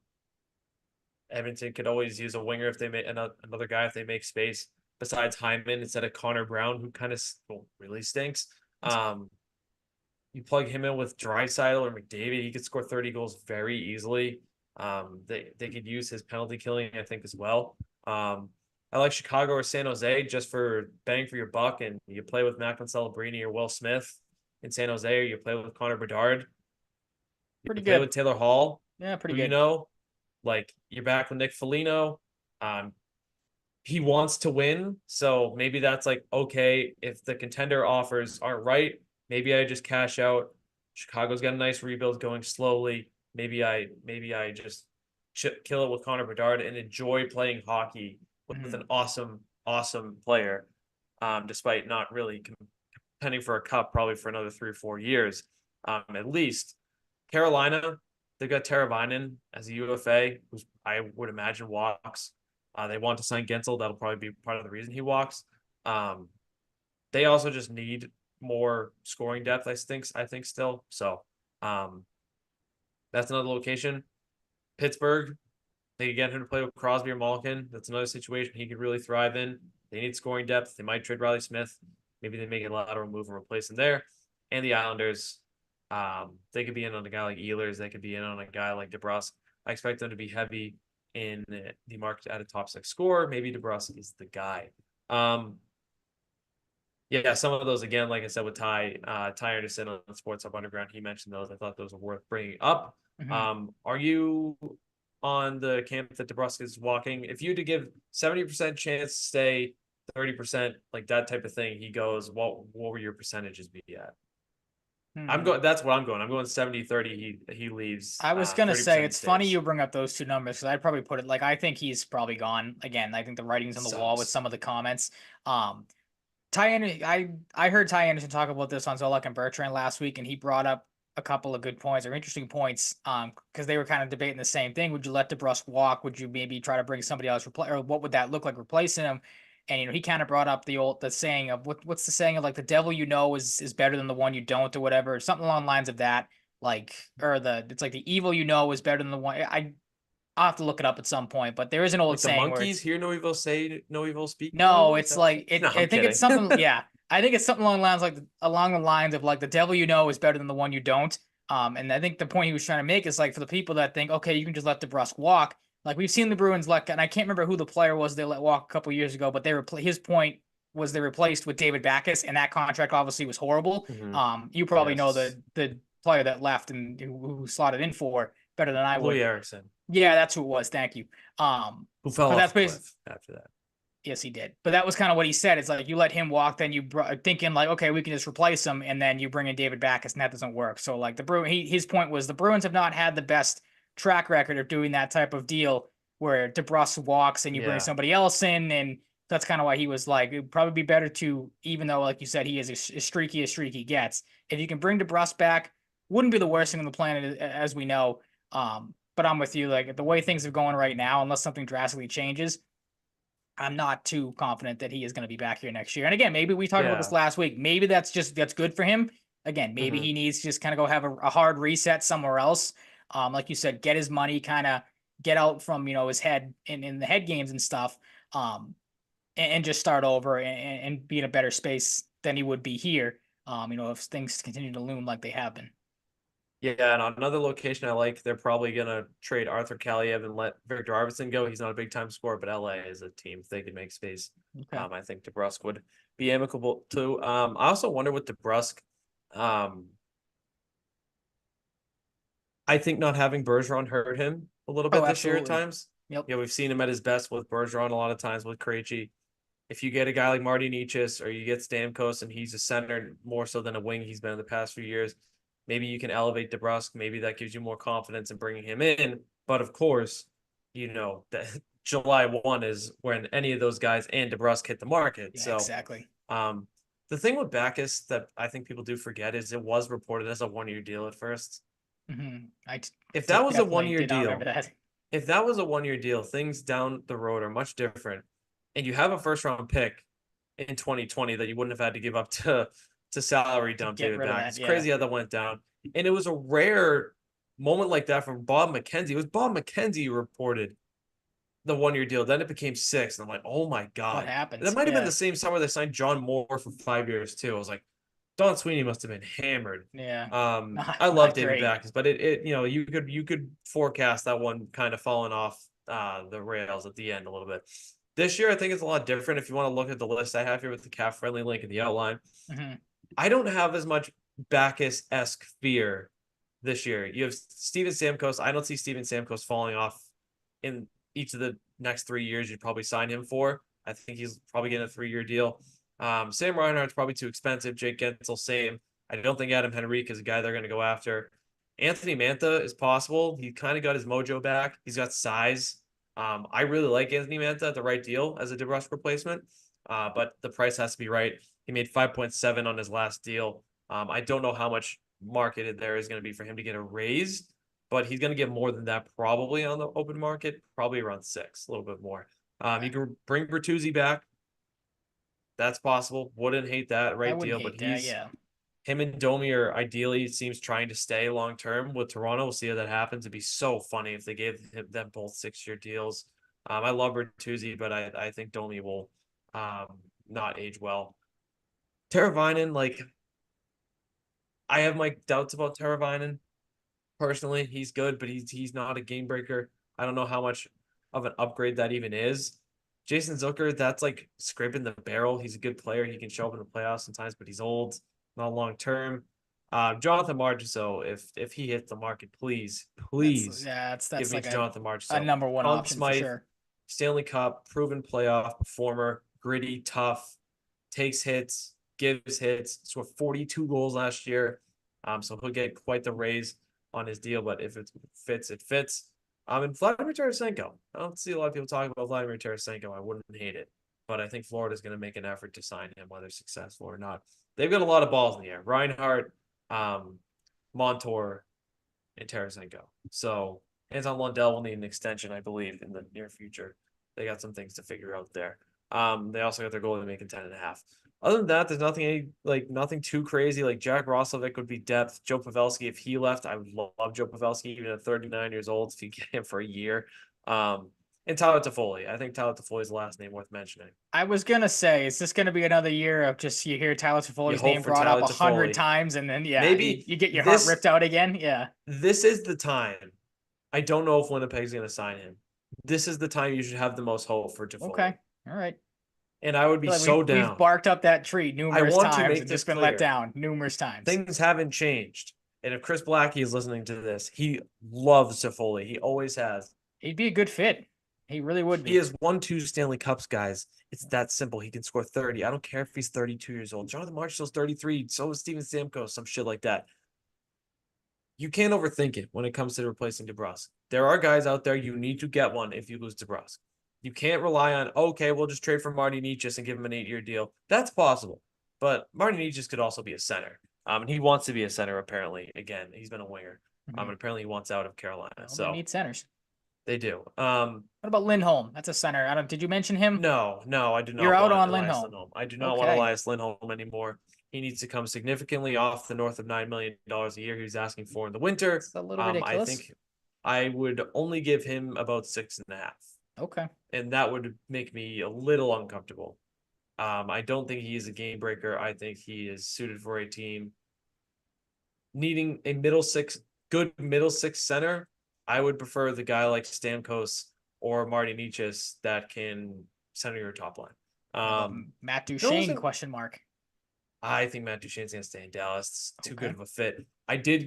Edmonton could always use a winger if they make another guy if they make space besides Hyman instead of Connor Brown, who kind of really stinks. Um, you plug him in with Draisaitl or McDavid, he could score 30 goals very easily. They could use his penalty killing, I think, as well. I like Chicago or San Jose just for bang for your buck, and you play with Macklin Celebrini or Will Smith in San Jose, or you play with Connor Bedard. Pretty You play good. with Taylor Hall, Yeah, pretty who good. like you're back with Nick Foligno. He wants to win, so maybe that's like okay if the contender offers aren't right. Maybe I just cash out. Chicago's got a nice rebuild going slowly. Maybe I just kill it with Connor Bedard and enjoy playing hockey with an awesome player, despite not really contending for a cup probably for another 3 or 4 years, at least. Carolina, they've got Teravainen as a UFA, who's I would imagine walks. They want to sign Gensel. That'll probably be part of the reason he walks. They also just need more scoring depth, I think still. So that's another location. Pittsburgh, they could get him to play with Crosby or Malkin. That's another situation he could really thrive in. They need scoring depth. They might trade Riley Smith. Maybe they make a lateral move and replace him there. And the Islanders, they could be in on a guy like Ehlers. They could be in on a guy like DeBrusque. I expect them to be heavy in the market at a top 6 scorer. Maybe DeBrusque is the guy. Yeah, some of those again, like I said with Ty Anderson on Sports Hub Underground, he mentioned those. I thought those were worth bringing up. Are you on the camp that DeBrusque is walking? If you had to give 70% chance to stay, 30%, like that type of thing, he goes, what will your percentages be at? I'm going. That's what I'm going. I'm going 70-30. He leaves. I was gonna 30% say he it's funny stays. you bring up those two numbers because I'd probably put it like I think he's probably gone again. I think the writing's on the wall with Sucks. some of the comments. Ty Anderson, I heard Ty Anderson talk about this on Zolak and Bertrand last week, and he brought up a couple of good points or interesting points. Because they were kind of debating the same thing. Would you let DeBrusque walk? Would you maybe try to bring somebody else or what would that look like replacing him? And he kind of brought up the saying of what's the saying of like the devil you know is better than the one you don't or whatever, something along the lines of that. Like it's like the evil you know is better than the one. I'll have to look it up at some point, but there is an old Like the saying where monkeys it's hear no evil, say no evil, speak no no, evil. Is it's that what like it is? No, I I'm think it's kidding. something. Yeah, I think it's something along the lines of like the devil you know is better than the one you don't. And I think the point he was trying to make is like for the people that think okay, you can just let DeBrusque walk. Like we've seen the Bruins let, and I can't remember who the player was they let walk a couple years ago, but his point was they replaced with David Backes, and that contract obviously was horrible. You probably know Yes, the player that left and who slotted in for better than I would. Louis Erickson, Yeah, that's who it was. Thank you. who fell But off that's a basically cliff after that. yes, he did. But that was kind of what he said. It's like you let him walk, then thinking like, okay, we can just replace him, and then you bring in David Backes, and that doesn't work. So like his point was the Bruins have not had the best track record of doing that type of deal where DeBrusque walks and you bring Yeah, somebody else in, and that's kind of why he was like, it'd probably be better to, even though like you said, he is as streaky gets. If you can bring DeBrusque back, wouldn't be the worst thing on the planet as we know. But I'm with you. Like the way things are going right now, unless something drastically changes, I'm not too confident that he is going to be back here next year. And again, maybe we talked about this yeah. last week. Maybe that's good for him. Again, maybe Mm-hmm. he needs to just kind of go have a hard reset somewhere else. Like you said, get his money, kind of get out from his head in the head games and stuff. And just start over and be in a better space than he would be here. If things continue to loom like they have been. Yeah, and on another location I like, they're probably gonna trade Arthur Kaliev and let Victor Arvidsson go. He's not a big time scorer, but LA is a team if they could make space. Okay. I think DeBrusque would be amicable too. I also wonder with DeBrusque, I think not having Bergeron hurt him a little Oh, bit this year at absolutely. times. Yep. Yeah, we've seen him at his best with Bergeron a lot of times with Krejci. If you get a guy like Marty Necas or you get Stamkos and he's a center more so than a wing he's been in the past few years, maybe you can elevate DeBrusque. Maybe that gives you more confidence in bringing him in. But of course, that July 1 is when any of those guys and DeBrusque hit the market. Yeah, So exactly. the thing with Backus that I think people do forget is it was reported as a 1-year deal at first. If that was a Definitely 1-year did not remember deal, that. if that was a 1-year deal, things down the road are much different. And you have a first round pick in 2020 that you wouldn't have had to give up to salary To dump get David rid of back. that, It's yeah. crazy how that went down. And it was a rare moment like that from Bob McKenzie. It was Bob McKenzie who reported the 1 year deal. Then it became 6. And I'm like, oh my What God. That happened? might have been Yeah. the same summer they signed John Moore for 5 years too. I was like, Don Sweeney must have been hammered. Yeah. I love Not David great. Backes, but you could forecast that one kind of falling off the rails at the end a little bit. This year, I think it's a lot different. If you want to look at the list I have here with the cap friendly link in the outline, Hmm. I don't have as much Backus-esque fear this year. You have Steven Stamkos. I don't see Steven Stamkos falling off in each of the next 3 years. You'd probably sign him for. I think he's probably getting a 3 year deal. Sam Reinhart's probably too expensive. Jake Gensel, same. I don't think Adam Henrique is a guy they're going to go after. Anthony Mantha is possible. He kind of got his mojo back. He's got size. I really like Anthony Mantha at the right deal as a DeBrusk replacement, but the price has to be right. He made 5.7 on his last deal. I don't know how much marketed there is going to be for him to get a raise, but he's going to get more than that probably on the open market, probably around 6, a little bit more. You can bring Bertuzzi back. That's possible. Wouldn't hate that I right wouldn't deal, but hate that. Yeah. him and Domi are ideally seems trying to stay long term with Toronto. We'll see how that happens. It'd be so funny if they gave them both 6 year deals. I love Bertuzzi, but I think Domi will not age well. Teravainen, like I have my doubts about Teravainen. Personally, he's good, but he's not a game breaker. I don't know how much of an upgrade that even is. Jason Zucker, that's like scraping the barrel. He's a good player. He can show up in the playoffs sometimes, but he's old, not long term. Jonathan Marchessault, if he hits the market, please, That's please yeah. give That's me like Jonathan a Marchessault. number one Conn option for Smythe, sure. Stanley Cup, proven playoff performer, gritty, tough, takes hits, gives hits, scored 42 goals last year. So he'll get quite the raise on his deal, but if it fits, it fits. And Vladimir Tarasenko. I don't see a lot of people talking about Vladimir Tarasenko. I wouldn't hate it, but I think Florida's going to make an effort to sign him, whether successful or not. They've got a lot of balls in the air. Reinhardt, Montour, and Tarasenko. So Anton Lundell will need an extension, I believe, in the near future. They got some things to figure out there. They also got their goalie making 10.5. Other than that, there's nothing too crazy. Like Jack Roslovic would be depth. Joe Pavelski, if he left, I would love Joe Pavelski, even at 39 years old, if you get him for a year. And Tyler Toffoli. I think Tyler Toffoli is the last name worth mentioning. I was gonna say, is this gonna be another year of just you hear Tyler You Toffoli's hope name for brought up Tyler 100 Toffoli. times, and then yeah, Maybe you get your heart this ripped out again? Yeah. this is the time. I don't know if Winnipeg's going to sign him. This is the time you should have the most hope for Okay. Toffoli. All right. And I would be Feel like so we've down. barked up that tree I numerous want to times make and this just been let clear. down numerous times. Things haven't changed. And if Chris Blackie is listening to this, he loves Toffoli. He always has. He'd be a good fit. He really would He be. has won 2 Stanley Cups, guys. It's that simple. He can score 30. I don't care if he's 32 years old. Jonathan Marchessault's 33. So is Steven Stamkos, some shit like that. You can't overthink it when it comes to replacing DeBrusk. There are guys out there, you need to get one if you lose DeBrusk. You can't rely on, okay, we'll just trade for Marty Necas and give him an 8 year deal. That's possible. But Marty Necas could also be a center. And he wants to be a center, apparently. Again, he's been a winger. And apparently he wants out of Carolina. Well, so they need centers. they do. What about Lindholm? That's a center. I don't. Did you mention him? No, I do You're not out want on Elias Lindholm. Lindholm. I do not want Okay. Elias Lindholm anymore. He needs to come significantly off the north of $9 million a year he was asking for in the winter. It's a little I ridiculous. think I would only give him about 6.5. Okay. And that would make me a little uncomfortable. I don't think he is a game breaker. I think he is suited for a team needing a good middle six center. I would prefer the guy like Stamkos or Marty Necas that can center your top line. Matt Duchene ? I think Matt Duchene's going to stay in Dallas. It's too Okay. good of a fit.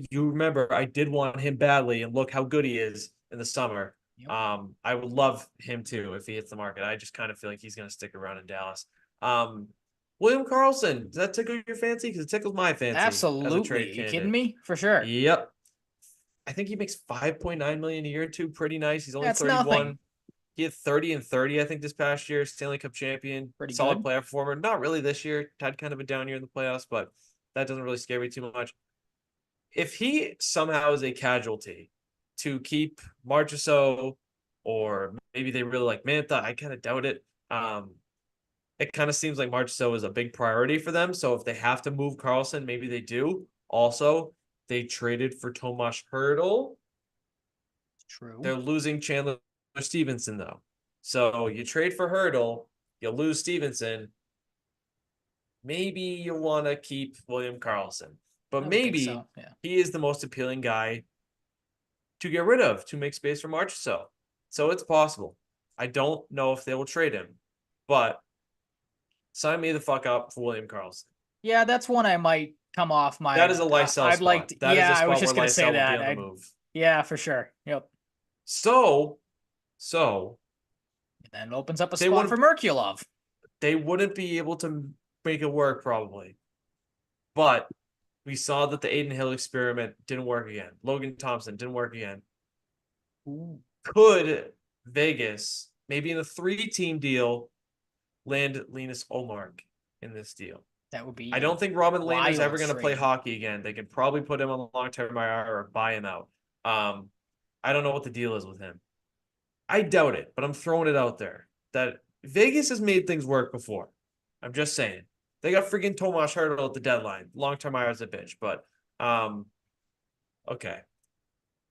You remember, I did want him badly, and look how good he is in the summer. Yep. I would love him too if he hits the market. I just kind of feel like he's going to stick around in Dallas. William Karlsson, does that tickle your fancy? Because it tickles my fancy. Absolutely. As a trade Are you candidate. kidding me? For sure. Yep. I think he makes $5.9 million a year too. Pretty nice. He's only That's 31. nothing. He had 30 and 30, I think, this past year. Stanley Cup champion. Pretty solid good. playoff performer. Not really this year. Had kind of a down year in the playoffs, but that doesn't really scare me too much. If he somehow is a casualty to keep Marchessault, or maybe they really like Mantha, I kind of doubt it. It kind of seems like Marchessault is a big priority for them. So if they have to move Karlsson, maybe they do. Also, They traded for Tomas Hertl. True. They're losing Chandler Stevenson, though. So you trade for Hertl, you lose Stevenson. Maybe you want to keep William Karlsson, but I would think maybe so. Yeah. he is the most appealing guy to get rid of to make space for Marchessault. So it's possible. I don't know if they will trade him, but sign me the fuck up for William Karlsson. Yeah, that's one I might come off That my. is a Lysell I'd like spot. to. That is Yeah, a I was spot where just gonna say Lysell would be that. on the move. Yeah, for sure. Yep. So And opens up a they spot for wouldn't Merkulov. they wouldn't be able to make it work probably. But we saw that the Aiden Hill experiment didn't work again. Logan Thompson didn't work again. Ooh, Could Vegas, maybe in a 3-team deal, land Linus Olmark in this deal? that would be I a don't think Robin Lehner's ever wild going to play trade. hockey again. They could probably put him on long-term IR or buy him out. I don't know what the deal is with him. I doubt it, but I'm throwing it out there that Vegas has made things work before. I'm just saying. They got freaking Tomas Hertl at the deadline. Long-term IR is a bitch, but okay.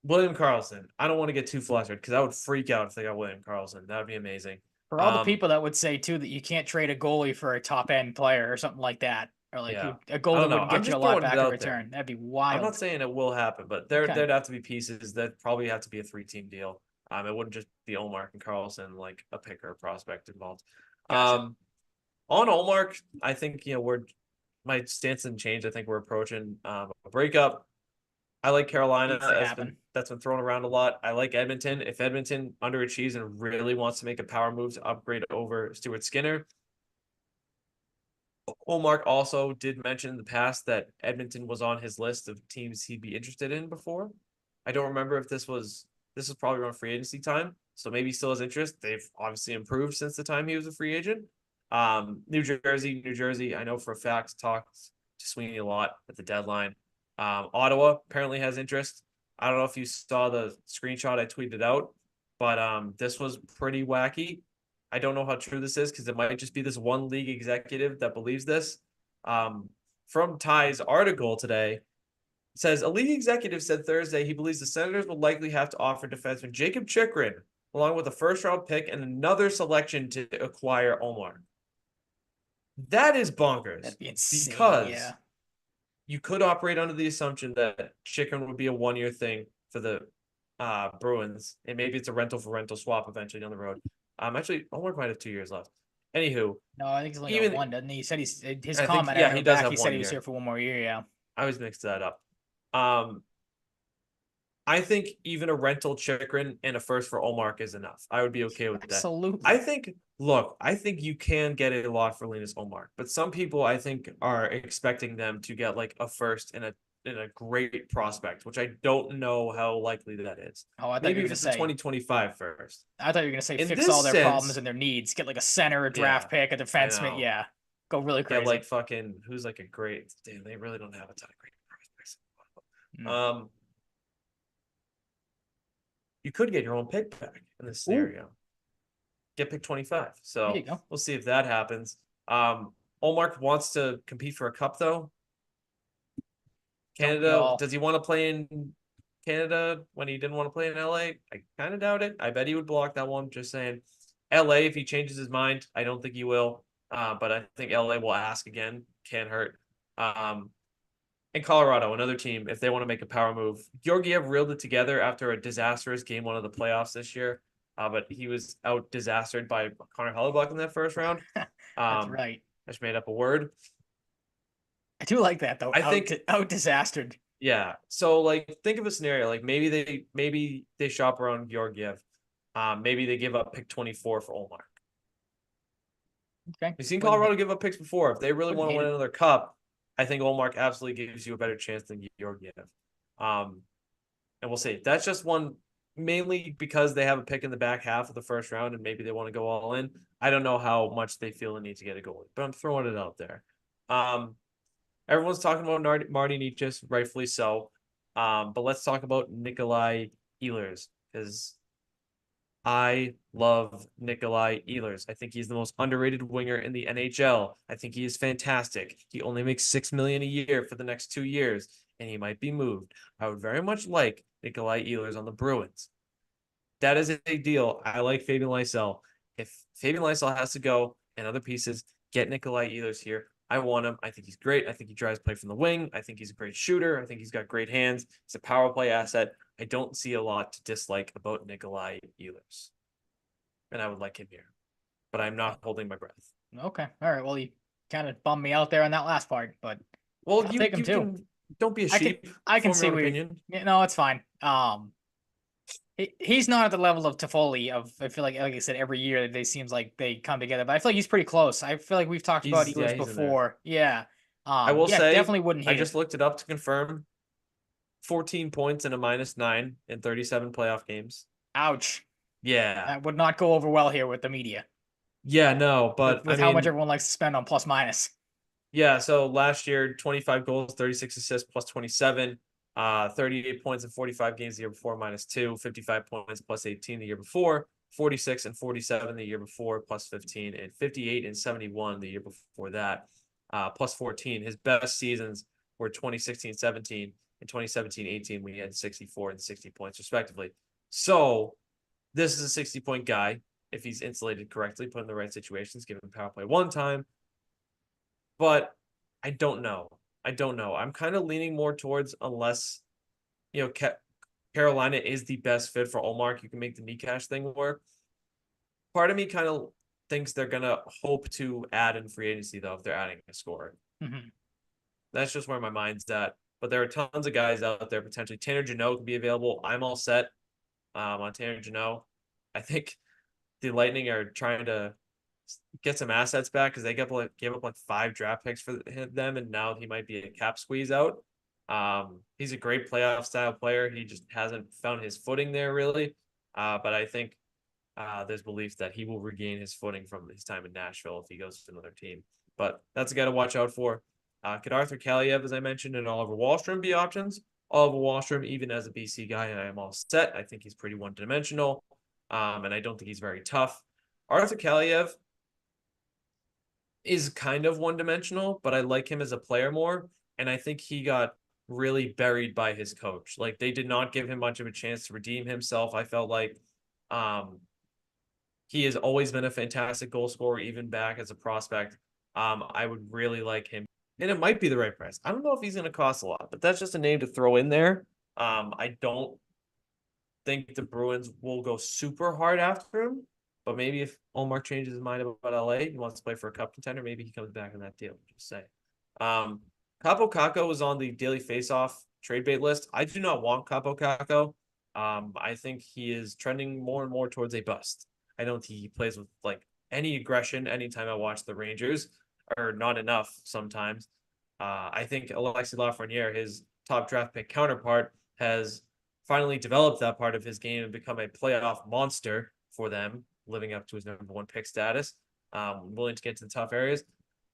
William Karlsson. I don't want to get too flustered because I would freak out if they got William Karlsson. That would be amazing. For all the people that would say too that you can't trade a goalie for a top end player or something like that, or like Yeah. a I goal don't that know. wouldn't I'm get you a just lot throwing it back in out return. there. That'd be I'm not wild. saying it will happen, but there'd have to be pieces that probably have to be a 3-team deal. It wouldn't just be Olmark and Karlsson, like a picker prospect involved. Gotcha. On Olmark, I think my stance didn't change. I think we're approaching a breakup. I like Carolina. Needs to happen. That's been thrown around a lot. I like Edmonton. If Edmonton underachieves and really wants to make a power move to upgrade over Stuart Skinner, Olmark also did mention in the past that Edmonton was on his list of teams he'd be interested in before. I don't remember if this was probably around free agency time, so maybe he still has interest. They've obviously improved since the time he was a free agent. New Jersey. I know for a fact talked to Sweeney a lot at the deadline. Ottawa apparently has interest. I don't know if you saw the screenshot I tweeted out, but this was pretty wacky. I don't know how true this is because it might just be this one league executive that believes this. From Ty's article today, it says a league executive said Thursday he believes the Senators will likely have to offer defenseman Jacob Chikrin along with a first-round pick and another selection to acquire Omar. That is bonkers. That'd be insane. Because yeah. you could operate under the assumption that Chikrin would be a 1-year thing for the Bruins, and maybe it's a rental for rental swap eventually down the road. Actually, Omar might have 2 years left. Anywho, No, I think he's only got one, doesn't he? He said his comment. Yeah, he does have he 1 said he was year. here for 1 more year. Yeah. I always mixed that up. I think even a rental Chikrin and a first for Olmark is enough. I would be okay with that. Absolutely. I think you can get a lot for Linus Olmark, but some people I think are expecting them to get like a first and a great prospect, which I don't know how likely that is. Oh, I thought maybe you were if gonna it's say a 2025 first. I thought you were gonna say In fix this all their sense, problems and their needs. Get like a center, a draft pick, a defenseman. Yeah, go really crazy. Get like fucking who's like a great. Damn, they really don't have a ton of great prospects. You could get your own pick back in this scenario. Ooh. Get pick 25. So we'll see if that happens. Olmark wants to compete for a cup though. Canada, does he want to play in Canada when he didn't want to play in LA? I kind of doubt it. I bet he would block that one. Just saying. LA, if he changes his mind, I don't think he will. But I think LA will ask again. Can't hurt. And Colorado, another team, if they want to make a power move. Georgiev reeled it together after a disastrous game 1 of the playoffs this year. But he was out disastered by Connor Hellebuck in that first round. That's right. I just made up a word. I do like that though. I think out disastered. Yeah. So like think of a scenario. Like maybe they shop around Georgiev. Maybe they give up pick 24 for Olmark. Okay. We've seen Colorado give up picks before. If they really want to win another cup, I think Olmark absolutely gives you a better chance than Georgiev. And we'll see. That's just one, mainly because they have a pick in the back half of the first round and maybe they want to go all in. I don't know how much they feel the need to get a goalie, but I'm throwing it out there. Everyone's talking about Marty Necas, rightfully so. But let's talk about Nikolai Ehlers, because I love Nikolai Ehlers. I think he's the most underrated winger in the NHL. I think he is fantastic. He only makes $6 million a year for the next 2 years. and he might be moved. I would very much like Nikolai Ehlers on the Bruins. That is a big deal. I like Fabian Lysell. If Fabian Lysell has to go and other pieces, get Nikolai Ehlers here. I want him. I think he's great. I think he drives play from the wing. I think he's a great shooter. I think he's got great hands. He's a power play asset. I don't see a lot to dislike about Nikolai Ehlers. And I would like him here. But I'm not holding my breath. Okay. All right. Well, you kind of bummed me out there on that last part, but Well, I'll you take him you too. can don't be a I can sheep. I can Form see your own where opinion. no, it's fine. He's not at the level of Toffoli of I feel like I said every year they seems like they come together, but I feel like he's pretty close. I feel like we've talked about Ehlers He's in there. before. Yeah. I will Yeah, say definitely wouldn't I hate it. just looked it up to confirm. 14 points and a -9 in 37 playoff games. Ouch. Yeah. That would not go over well here with the media. Yeah, no, but With how much everyone likes to spend on plus minus. yeah, so last year 25 goals, 36 assists plus 27, 38 points in 45 games the year before -2, 55 points plus 18 the year before, 46 and 47 the year before plus 15, and 58 and 71 the year before that, plus 14. His best seasons were 2016-17 and 2017-18 when he had 64 and 60 points respectively. So this is a 60-point guy if he's insulated correctly, put in the right situations, give him power play one time. But I don't know. I don't know. I'm kind of leaning more towards unless, you know, Carolina is the best fit for Ullmark. You can make the Necash thing work. Part of me kind of thinks they're going to hope to add in free agency, though, if they're adding a scorer. Mm-hmm. That's just where my mind's at. But there are tons of guys out there potentially. Tanner Jeannot could be available. I'm all set on Tanner Jeannot. I think the Lightning are trying to get some assets back because they gave up like 5 draft picks for them, and now he might be a cap squeeze out. He's a great playoff style player. He just hasn't found his footing there really. But I think there's belief that he will regain his footing from his time in Nashville if he goes to another team. But that's a guy to watch out for. Could Arthur Kaliev, as I mentioned, and Oliver Wahlstrom be options? Oliver Wahlstrom, even as a BC guy, I am all set. I think he's pretty one-dimensional, and I don't think he's very tough. Arthur Kaliev is kind of one-dimensional, but I like him as a player more, and I think he got really buried by his coach. Like they did not give him much of a chance to redeem himself. I felt like he has always been a fantastic goal scorer, even back as a prospect. I would really like him, and it might be the right price. I don't know if he's going to cost a lot, but that's just a name to throw in there. I don't think the Bruins will go super hard after him, but maybe if Omar changes his mind about LA, he wants to play for a cup contender, maybe he comes back in that deal. Just say. Capo Caco was on the daily faceoff trade bait list. I do not want Capo Caco. I think he is trending more and more towards a bust. I don't think he plays with like any aggression anytime I watch the Rangers, or not enough sometimes. I think Alexis Lafreniere, his top draft pick counterpart, has finally developed that part of his game and become a playoff monster for them, living up to his #1 pick status. Willing to get to the tough areas.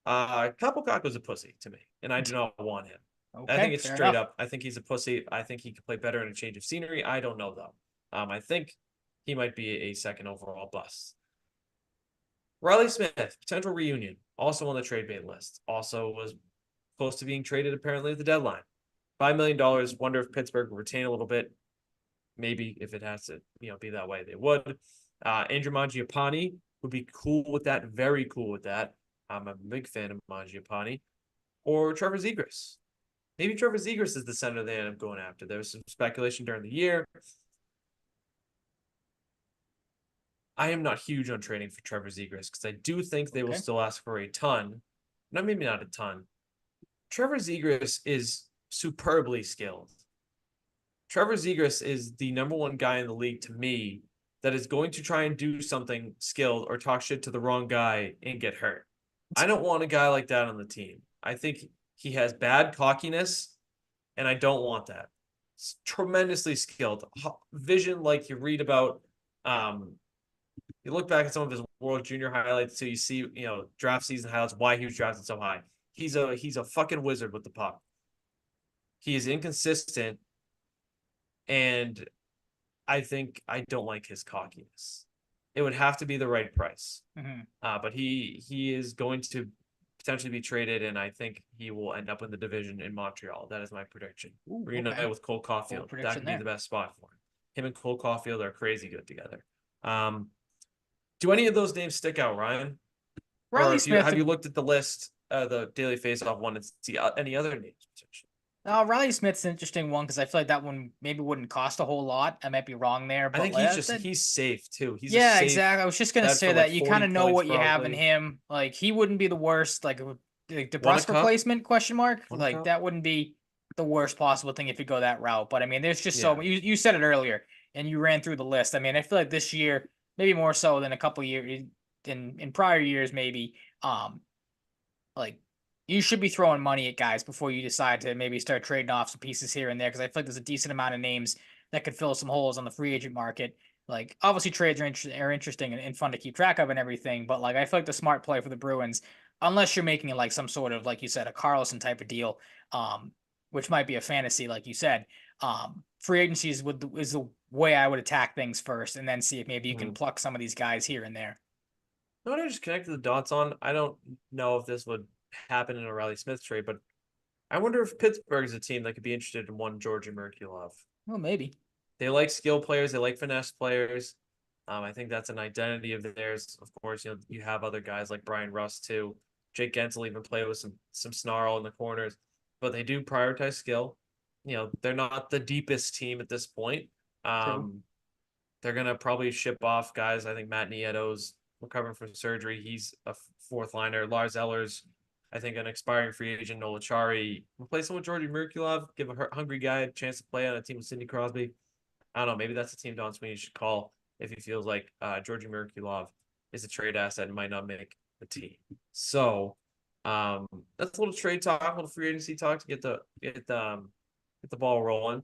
Capo Caco's a pussy to me, and I do not want him. I think Okay, it's fair straight enough. up. I think he's a pussy. I think he could play better in a change of scenery. I don't know though. I think he might be a second overall bust. Riley Smith, potential reunion, also on the trade bait list. Also was close to being traded apparently at the deadline. $5 million. Wonder if Pittsburgh will retain a little bit. Maybe if it has to, be that way, they would. Andrew Mangiapane would be cool with that. Very cool with that. I'm a big fan of Mangiapane. Or Trevor Zegras. Maybe Trevor Zegras is the center they end up going after. There was some speculation during the year. I am not huge on trading for Trevor Zegras because I do think they will still ask for a ton. No, maybe not a ton. Trevor Zegras is superbly skilled. Trevor Zegras is the #1 guy in the league to me that is going to try and do something skilled or talk shit to the wrong guy and get hurt. I don't want a guy like that on the team. I think he has bad cockiness, and I don't want that. It's tremendously skilled. Vision like you read about. You look back at some of his World Junior highlights, so you see, draft season highlights, why he was drafted so high. He's a fucking wizard with the puck. He is inconsistent, and I think I don't like his cockiness. It would have to be the right price. Mm-hmm. But he is going to potentially be traded, and I think he will end up in the division in Montreal. That is my prediction. Ooh, Reunite okay. with Cole Bold Caulfield. That prediction could be the there. best spot for him. Him and Cole Caulfield are crazy good together. Do any of those names stick out, Ryan? Or Riley Smith. have you looked at the list, the Daily Faceoff one, and see any other names potentially? Riley Smith's an interesting one because I feel like that one maybe wouldn't cost a whole lot. I might be wrong there, I but think like he's safe too. He's a yeah, safe exactly. I was just gonna bet say for like that you kind 40 of know points what you have in probably. him. Like he wouldn't be the worst. Like Won a DeBrusque cup? replacement question mark. Won a Like cup? that wouldn't be the worst possible thing if you go that route. But I mean, there's just so Yeah. you said it earlier and you ran through the list. I mean, I feel like this year maybe more so than a couple years in prior years maybe. Like you should be throwing money at guys before you decide to maybe start trading off some pieces here and there because I feel like there's a decent amount of names that could fill some holes on the free agent market. Like obviously trades are interesting and fun to keep track of and everything, but like I feel like the smart play for the Bruins, unless you're making it like some sort of like you said a Carlson type of deal, which might be a fantasy like you said. Free agencies is the way I would attack things first, and then see if maybe you can Mhm. pluck some of these guys here and there. No, I just connected the dots on. I don't know if this would happen in a Riley Smith trade, but I wonder if Pittsburgh is a team that could be interested in one Georgi Merkulov. Well, maybe. They like skill players. They like finesse players. I think that's an identity of theirs. Of course, you have other guys like Brian Rust too. Jake Gensel even play with some snarl in the corners, but they do prioritize skill. They're not the deepest team at this point. True. Um, they're gonna probably ship off guys. I think Matt Nieto's recovering from surgery. He's a fourth liner. Lars Eller's, I think, an expiring free agent. Nola Chari. Replace him with Georgi Merkulov. Give a hungry guy a chance to play on a team with Sidney Crosby. I don't know. Maybe that's a team Don Sweeney should call if he feels like Georgi Merkulov is a trade asset and might not make the team. So that's a little trade talk, a little free agency talk to get the ball rolling.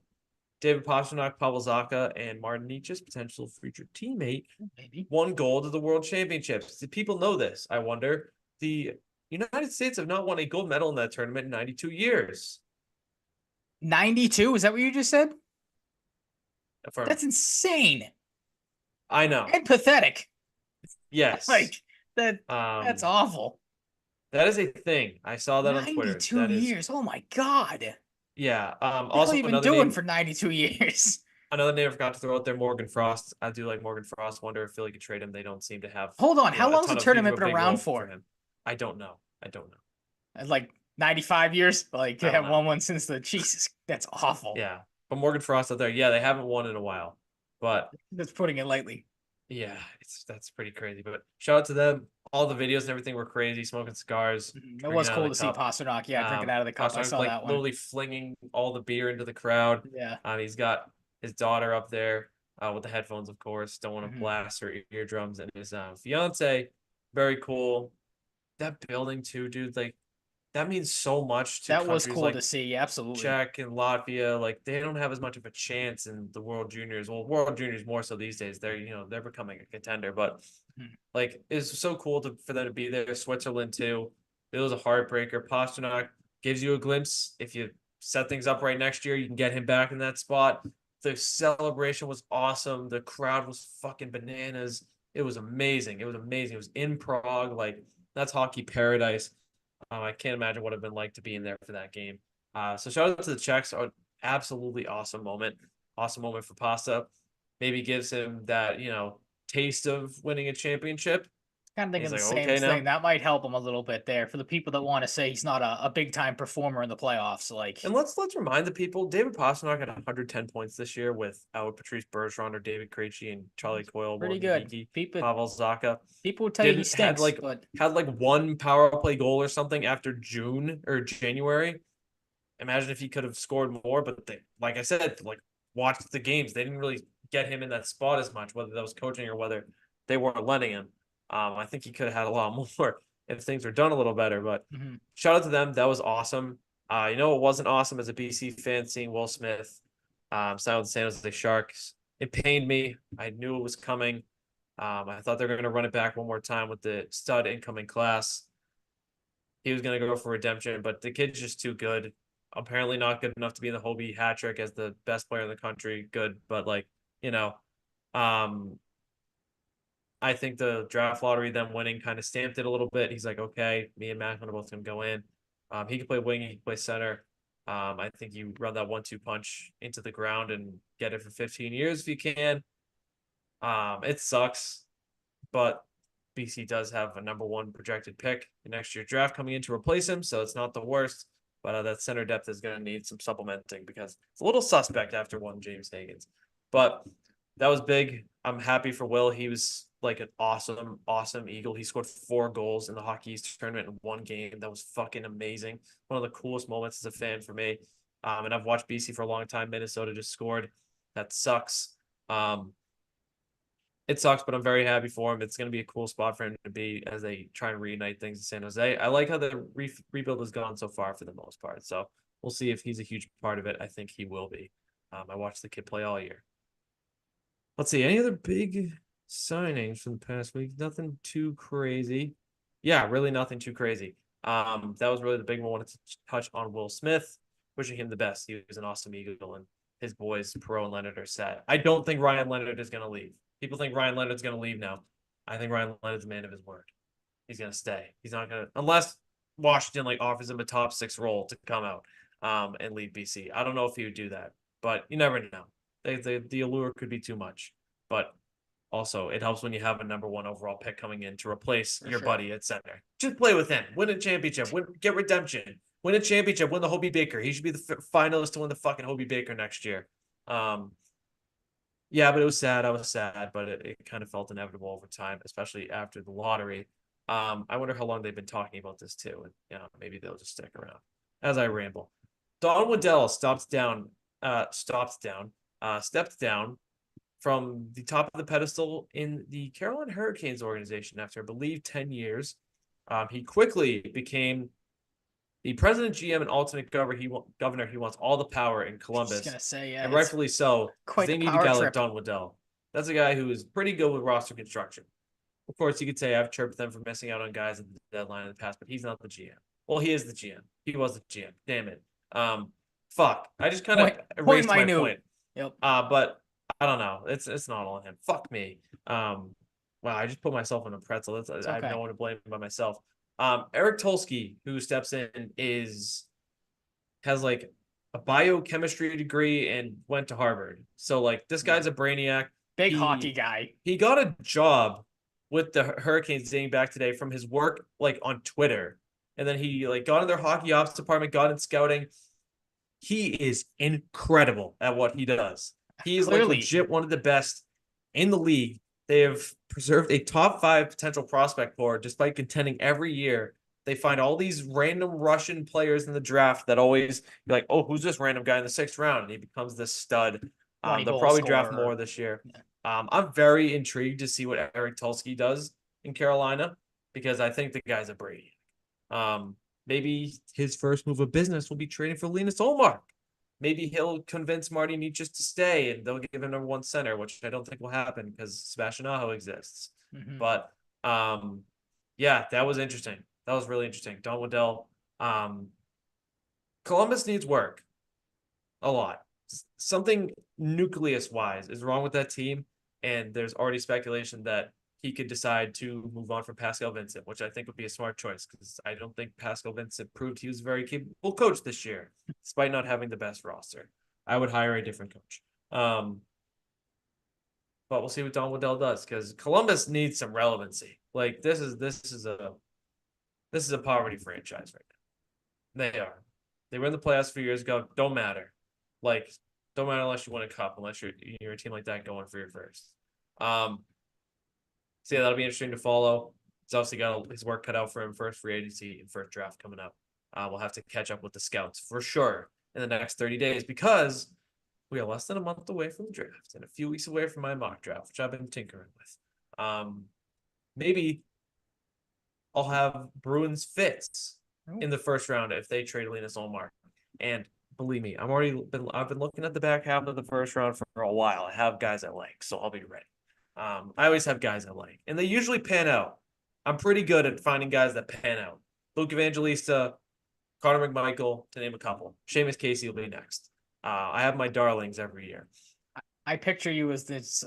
David Pastrnak, Pavel Zacha, and Martin Necas, potential future teammate, Maybe. won gold at the World Championships. Do people know this? I wonder. The United States have not won a gold medal in that tournament in 92 years. 92? Is that what you just said? Affirm. That's insane I know. and pathetic. Yes. Like that. That's Um, awful. that is a thing. I saw that on Twitter. 92 That is, years. Oh my god. yeah. The hell Also you been another doing name, for 92 years? another name I forgot to throw out there, Morgan Frost. I do like Morgan Frost. Wonder if Philly could trade him. They don't seem to have, Hold on. How a long's the ton of tournament a been big around role for for? him. I don't know. I don't know. Like 95 years? Like I they don't have know. one since the Jesus. That's awful. Yeah. But Morgan Frost out there, yeah, they haven't won in a while. But That's putting it lightly. yeah, that's pretty crazy. But shout out to them. All the videos and everything were crazy, smoking cigars, It drinking was out of cool the to see cup. Pasternak. Yeah, drinking out of the cup. I Pastrnak saw like that one. literally flinging all the beer into the crowd. Yeah. He's got his daughter up there with the headphones, of course. Don't want to Mhm. blast her eardrums, and his fiance. Very cool. That building too, dude. Like that means so much to That was countries cool to like see. Absolutely. Czech and Latvia. Like they don't have as much of a chance in the World Juniors. Well, World Juniors more so these days. They're becoming a contender, but Mhm. like it's so cool for them to be there. Switzerland too. It was a heartbreaker. Pasternak gives you a glimpse. If you set things up right next year, you can get him back in that spot. The celebration was awesome. The crowd was fucking bananas. It was amazing. It was amazing. It was in Prague. Like that's hockey paradise. I can't imagine what it'd been like to be in there for that game. So shout out to the Czechs. Absolutely awesome moment. Awesome moment for Pasta. Maybe gives him that, taste of winning a championship. Kind of thinking He's the like, same okay thing. now. That might help him a little bit there for the people that want to say he's not a big time performer in the playoffs. Like, And let's remind the people, David Pastrnak had 110 points this year without Patrice Bergeron or David Krejci and Charlie Coyle, pretty Morgan good. Geeky, People Pavel Zacha. people would tell you he Didn't stinks, but had like one power play goal or something after June or January. Imagine if he could have scored more, but like I said, like watch the games. They didn't really get him in that spot as much, whether that was coaching or whether they weren't letting him. I think he could have had a lot more if things were done a little better. But mhm. shout out to them. That was awesome. It wasn't awesome as a BC fan seeing Will Smith sign with the San Jose Sharks. It pained me. I knew it was coming. I thought they were going to run it back one more time with the stud incoming class. He was going to go for redemption, but the kid's just too good. Apparently not good enough to be in the Hobie hat trick as the best player in the country. Good, but like, you know, um, I think the draft lottery, them winning, kind of stamped it a little bit. He's like, okay, me and Macklin are both going to go in. He can play wing, he can play center. I think you run that 1-2 punch into the ground and get it for 15 years if you can. It sucks, but BC does have a number one projected pick in next year's draft coming in to replace him, so it's not the worst. But that center depth is going to need some supplementing because it's a little suspect after one James Higgins. But that was big. I'm happy for Will. He was like an awesome, awesome Eagle. He scored 4 goals in the Hockey East tournament in one game. That was fucking amazing. One of the coolest moments as a fan for me. And I've watched BC for a long time. Minnesota just scored. That sucks. It sucks, but I'm very happy for him. It's going to be a cool spot for him to be as they try and reunite things in San Jose. I like how the rebuild has gone so far for the most part. So we'll see if he's a huge part of it. I think he will be. I watched the kid play all year. Let's see. Any other big signings from the past week? Nothing too crazy. Yeah, really nothing too crazy. That was really the big one. I wanted to touch on Will Smith, wishing him the best. He was an awesome Eagle, and his boys, Perot and Leonard, are sad. I don't think Ryan Leonard is going to leave. People think Ryan Leonard's going to leave now. I think Ryan Leonard's a man of his word. He's going to stay. He's not going to, unless Washington like offers him a top 6 role to come out and leave BC. I don't know if he would do that, but you never know. The allure could be too much, but also it helps when you have a number 1 overall pick coming in to replace your buddy at center. Just play with him, win a championship, get redemption, win a championship, win the Hobie Baker. He should be the finalist to win the fucking Hobie Baker next year. Yeah, but it was sad. I was sad, but it kind of felt inevitable over time, especially after the lottery. I wonder how long they've been talking about this too, and maybe they'll just stick around. As I ramble, Don Waddell steps down from the top of the pedestal in the Carolina Hurricanes organization after, I believe, 10 years. He quickly became the president, GM, and alternate governor. He wants all the power in Columbus. I was gonna say, yeah, and rightfully so. Quite they the need a power guy trip. like Don Waddell. That's a guy who is pretty good with roster construction. Of course, you could say I've chirped them for missing out on guys at the deadline in the past, but he's not the GM. Well, he is the GM. He was the GM. Damn it. Fuck. I just kind of erased my point. Yep. But I don't know. It's not all him. Fuck me. Wow, I just put myself in a pretzel. I have no one to blame by myself. Eric Tulsky, who steps in, has like a biochemistry degree and went to Harvard. So like this guy's a brainiac. Big hockey guy. He got a job with the Hurricanes dating back today from his work like on Twitter. And then he like got in their hockey ops department, got in scouting. He is incredible at what he does. He is like legit one of the best in the league. They have preserved a top 5 potential prospect pool despite contending every year. They find all these random Russian players in the draft that always be like, oh, who's this random guy in the 6th round? And he becomes this stud. They'll probably draft more this year. Yeah. I'm very intrigued to see what Eric Tulsky does in Carolina because I think the guy's a Brady. Maybe his first move of business will be trading for Linus Ullmark. Maybe he'll convince Marty Necas to stay and they'll give him number 1 center, which I don't think will happen because Sebastian Aho exists. Mm-hmm. But yeah, that was interesting. That was really interesting. Don Waddell. Columbus needs work a lot. Something nucleus-wise is wrong with that team, and there's already speculation that he could decide to move on from Pascal Vincent, which I think would be a smart choice because I don't think Pascal Vincent proved he was a very capable coach this year, despite not having the best roster. I would hire a different coach. But we'll see what Don Waddell does because Columbus needs some relevancy. Like this is a poverty franchise right now. They are. They were in the playoffs a few years ago. Don't matter. Like, don't matter unless you win a cup, unless you're a team like that going for your first. So yeah, that'll be interesting to follow. He's obviously got his work cut out for him, first free agency and first draft coming up. We'll have to catch up with the scouts for sure in the next 30 days because we are less than a month away from the draft and a few weeks away from my mock draft, which I've been tinkering with. Maybe I'll have Bruins Fitz in the first round if they trade Linus Ullmark. And believe me, I've been looking at the back half of the first round for a while. I have guys I like, so I'll be ready. I always have guys I like, and they usually pan out. I'm pretty good at finding guys that pan out. Luke Evangelista, Connor McMichael, to name a couple. Seamus Casey will be next. I have my darlings every year. I picture you as this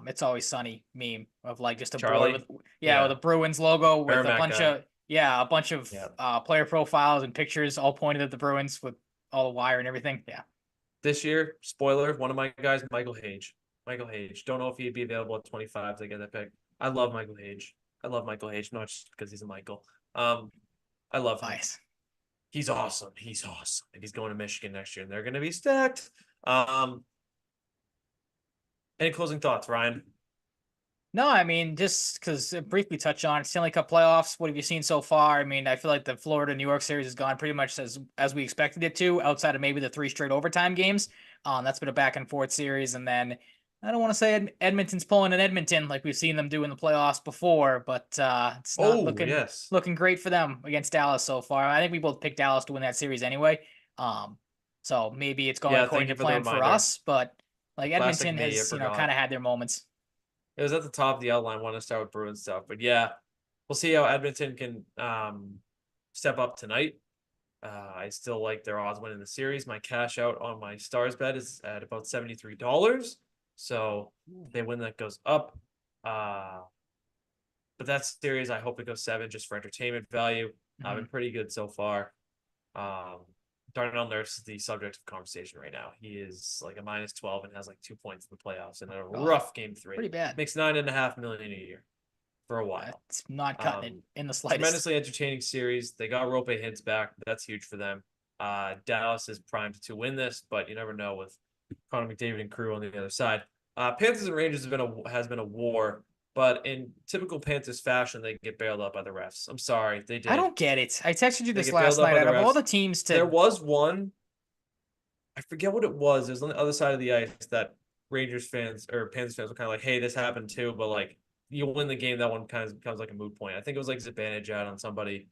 It's Always Sunny meme of like just a board Charlie. with with Yeah. a Bruins logo with a Merrimack bunch guy. of a bunch of Yeah. player profiles and pictures all pointed at the Bruins with all the wire and everything. Yeah. This year, spoiler, one of my guys, Michael Hage. Michael Hage. Don't know if he'd be available at 25 to get that pick. I love Michael Hage. I love Michael Hage, not just because he's a Michael. I love him. Nice. He's awesome. He's awesome. And he's going to Michigan next year, and they're going to be stacked. Any closing thoughts, Ryan? No, I mean, just because briefly touch on Stanley Cup playoffs. What have you seen so far? I mean, I feel like the Florida New York series has gone pretty much as we expected it to, outside of maybe the 3 straight overtime games. That's been a back and forth series, and then I don't want to say Edmonton's pulling in Edmonton like we've seen them do in the playoffs before, but it's not Oh, looking yes. looking great for them against Dallas so far. I think we both picked Dallas to win that series anyway. So maybe it's going Yeah, according thank to you for the plan for reminder. us, but like Classic Edmonton me, I has, forgot. kind of had their moments. It was at the top of the outline. Want to start with Bruins stuff, but yeah, we'll see how Edmonton can step up tonight. I still like their odds winning the series. My cash out on my stars bet is at about $73. So if they win, that goes up. But that series, I hope it goes 7 just for entertainment value. I've been pretty good so far. Darnell Nurse is the subject of conversation right now. He is like a -12 and has like 2 points in the playoffs and a rough game 3. Pretty bad. Makes $9.5 million a year for a while. It's not cutting it in the slightest. Tremendously entertaining series. They got Rope Hintz back. That's huge for them. Dallas is primed to win this, but you never know with Connor McDavid and crew on the other side. Panthers and Rangers has been a war, but in typical Panthers fashion, they get bailed out by the refs. I'm sorry, they did. I don't get it. I texted you They this get last bailed out night. by Out the of all refs. the teams There to, was one, I forget what it was. It was on the other side of the ice that Rangers fans or Panthers fans were kind of like, "Hey, this happened too," but like you win the game, that one kind of becomes like a moot point. I think it was like Zibanejad on somebody.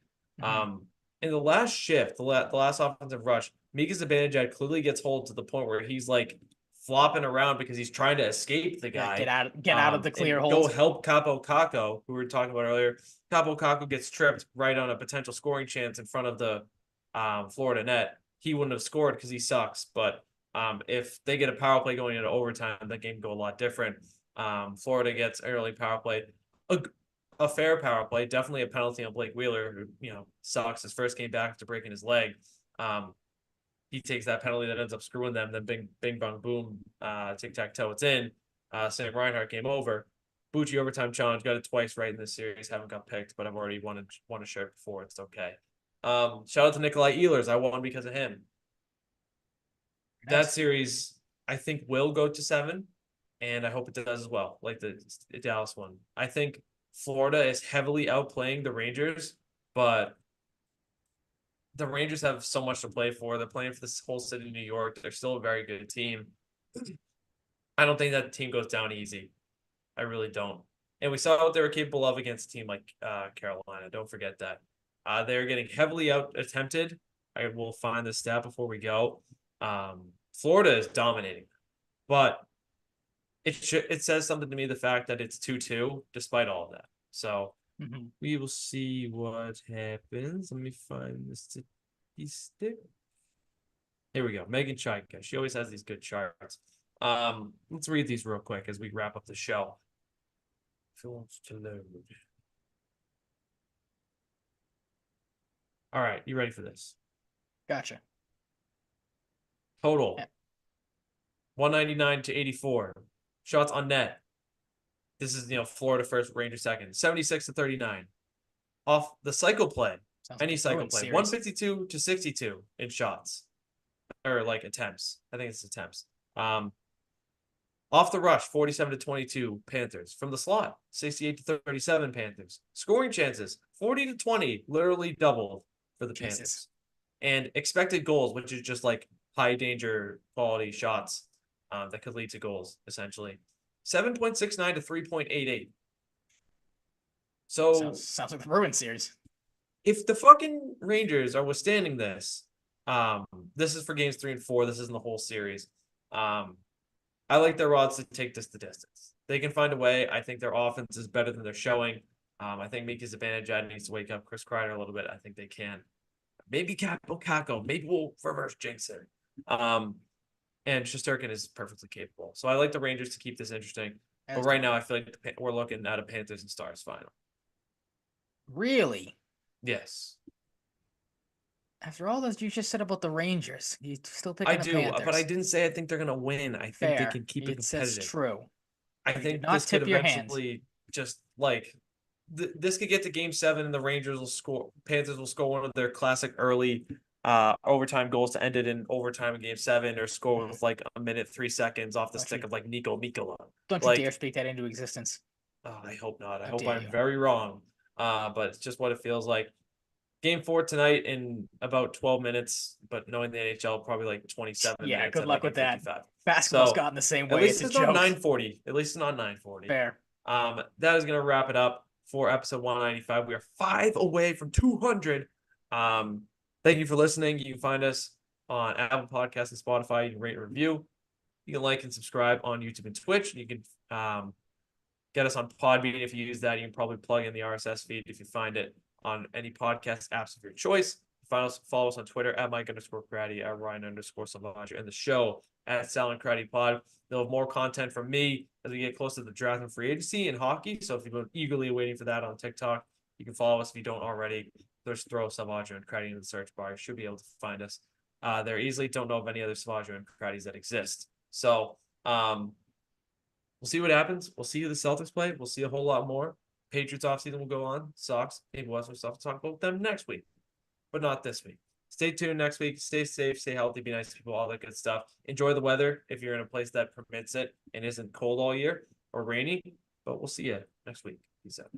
In the last shift, the last offensive rush, Mika Zibanejad clearly gets hold to the point where he's like flopping around because he's trying to escape the guy. get out of the clear And go hold. help Capo Caco, who we were talking about earlier. Capo Caco gets tripped right on a potential scoring chance in front of the Florida net. He wouldn't have scored because he sucks, but if they get a power play going into overtime, that game can go a lot different. Florida gets an early power play, a fair power play, definitely a penalty on Blake Wheeler, who sucks. His first game back after breaking his leg. He takes that penalty that ends up screwing them. Then bing bang boom, tic tac toe, it's in. Sam Reinhart game over. Bucci overtime challenge, got it twice right in this series. Haven't got picked, but I've already won a shirt before. It's okay. Shout out to Nikolai Ehlers. I won because of him. Nice. That series, I think, will go to 7, and I hope it does as well, like the Dallas one. I think Florida is heavily outplaying the Rangers, but the Rangers have so much to play for. They're playing for this whole city of New York. They're still a very good team. I don't think that team goes down easy. I really don't. And we saw what they were capable of against a team like Carolina. Don't forget that. They're getting heavily out attempted. I will find the stat before we go. Florida is dominating, but it says something to me, the fact that it's 2-2 despite all of that. So we will see what happens. Let me find the statistic. Here we go. Megan Chaika. She always has these good charts. Let's read these real quick as we wrap up the show. If it wants to load. All right, you ready for this? Gotcha. Total 199 to 84. Shots on net. This is Florida first, Rangers second. 76 to 39. Off the cycle play. Any cycle play. 152 to 62 in shots. Or like attempts. I think it's attempts. Off the rush, 47 to 22 Panthers. From the slot, 68 to 37 Panthers. Scoring chances, 40 to 20, literally doubled for the Panthers. And expected goals, which is just like high danger quality shots that could lead to goals, essentially. 7.69 to 3.88. So sounds like the Bruins series. If the fucking Rangers are withstanding this, this is for games 3 and 4. This isn't the whole series. I like their odds to take this the distance. They can find a way. I think their offense is better than they're showing. I think Mika Zibanejad needs to wake up Chris Kreider a little bit. I think they can. Maybe Capo Caco. Maybe we'll reverse jinx it. And Shesterkin is perfectly capable. So I like the Rangers to keep this interesting. But right now, I feel like we're looking at a Panthers and Stars final. Really? Yes. After all that you just said about the Rangers, you still I picking the do, but I Panthers. didn't say I think they're going to win. I think they Fair. can keep it It's competitive. true. I You did think not this could tip your hand. eventually just like this could get to game 7 and the Rangers will score. Panthers will score one of their classic early overtime goals to end it in overtime in game 7 or score with like a minute 3 seconds off the stick of like Nico Mikkola. Don't you dare Like, speak that into existence. oh, I hope not. I How hope dare I'm you. very wrong. But it's just what it feels like. Game 4 tonight in about 12 minutes, but knowing the NHL, probably like 27 Yeah, minutes good at luck like with that. 55. Basketball's So gotten the same at way. least It's a it's not joke. 9:40. At least it's not 9:40. Fair. That is gonna wrap it up for episode 195. We are 5 away from 200. Thank you for listening. You can find us on Apple Podcasts and Spotify. You can rate and review. You can like and subscribe on YouTube and Twitch. You can get us on Podbean if you use that. You can probably plug in the RSS feed if you find it on any podcast apps of your choice. Follow us on Twitter at Mike_Cratty, at Ryan_Salvaggio, and the show at Sal and Cratty Pod. They'll have more content from me as we get close to the draft and free agency in hockey. So if you've been eagerly waiting for that on TikTok, you can follow us if you don't already. Just throw Salvaggio and Cratty into the search bar. You should be able to find us there easily. Don't know of any other Salvaggio and Crattys that exist. So we'll see what happens. We'll see who the Celtics play. We'll see a whole lot more. Patriots offseason will go on. Sox, maybe we'll have some stuff to talk about them next week, but not this week. Stay tuned next week. Stay safe, stay healthy, be nice to people, all that good stuff. Enjoy the weather if you're in a place that permits it and isn't cold all year or rainy. But we'll see you next week. Peace out.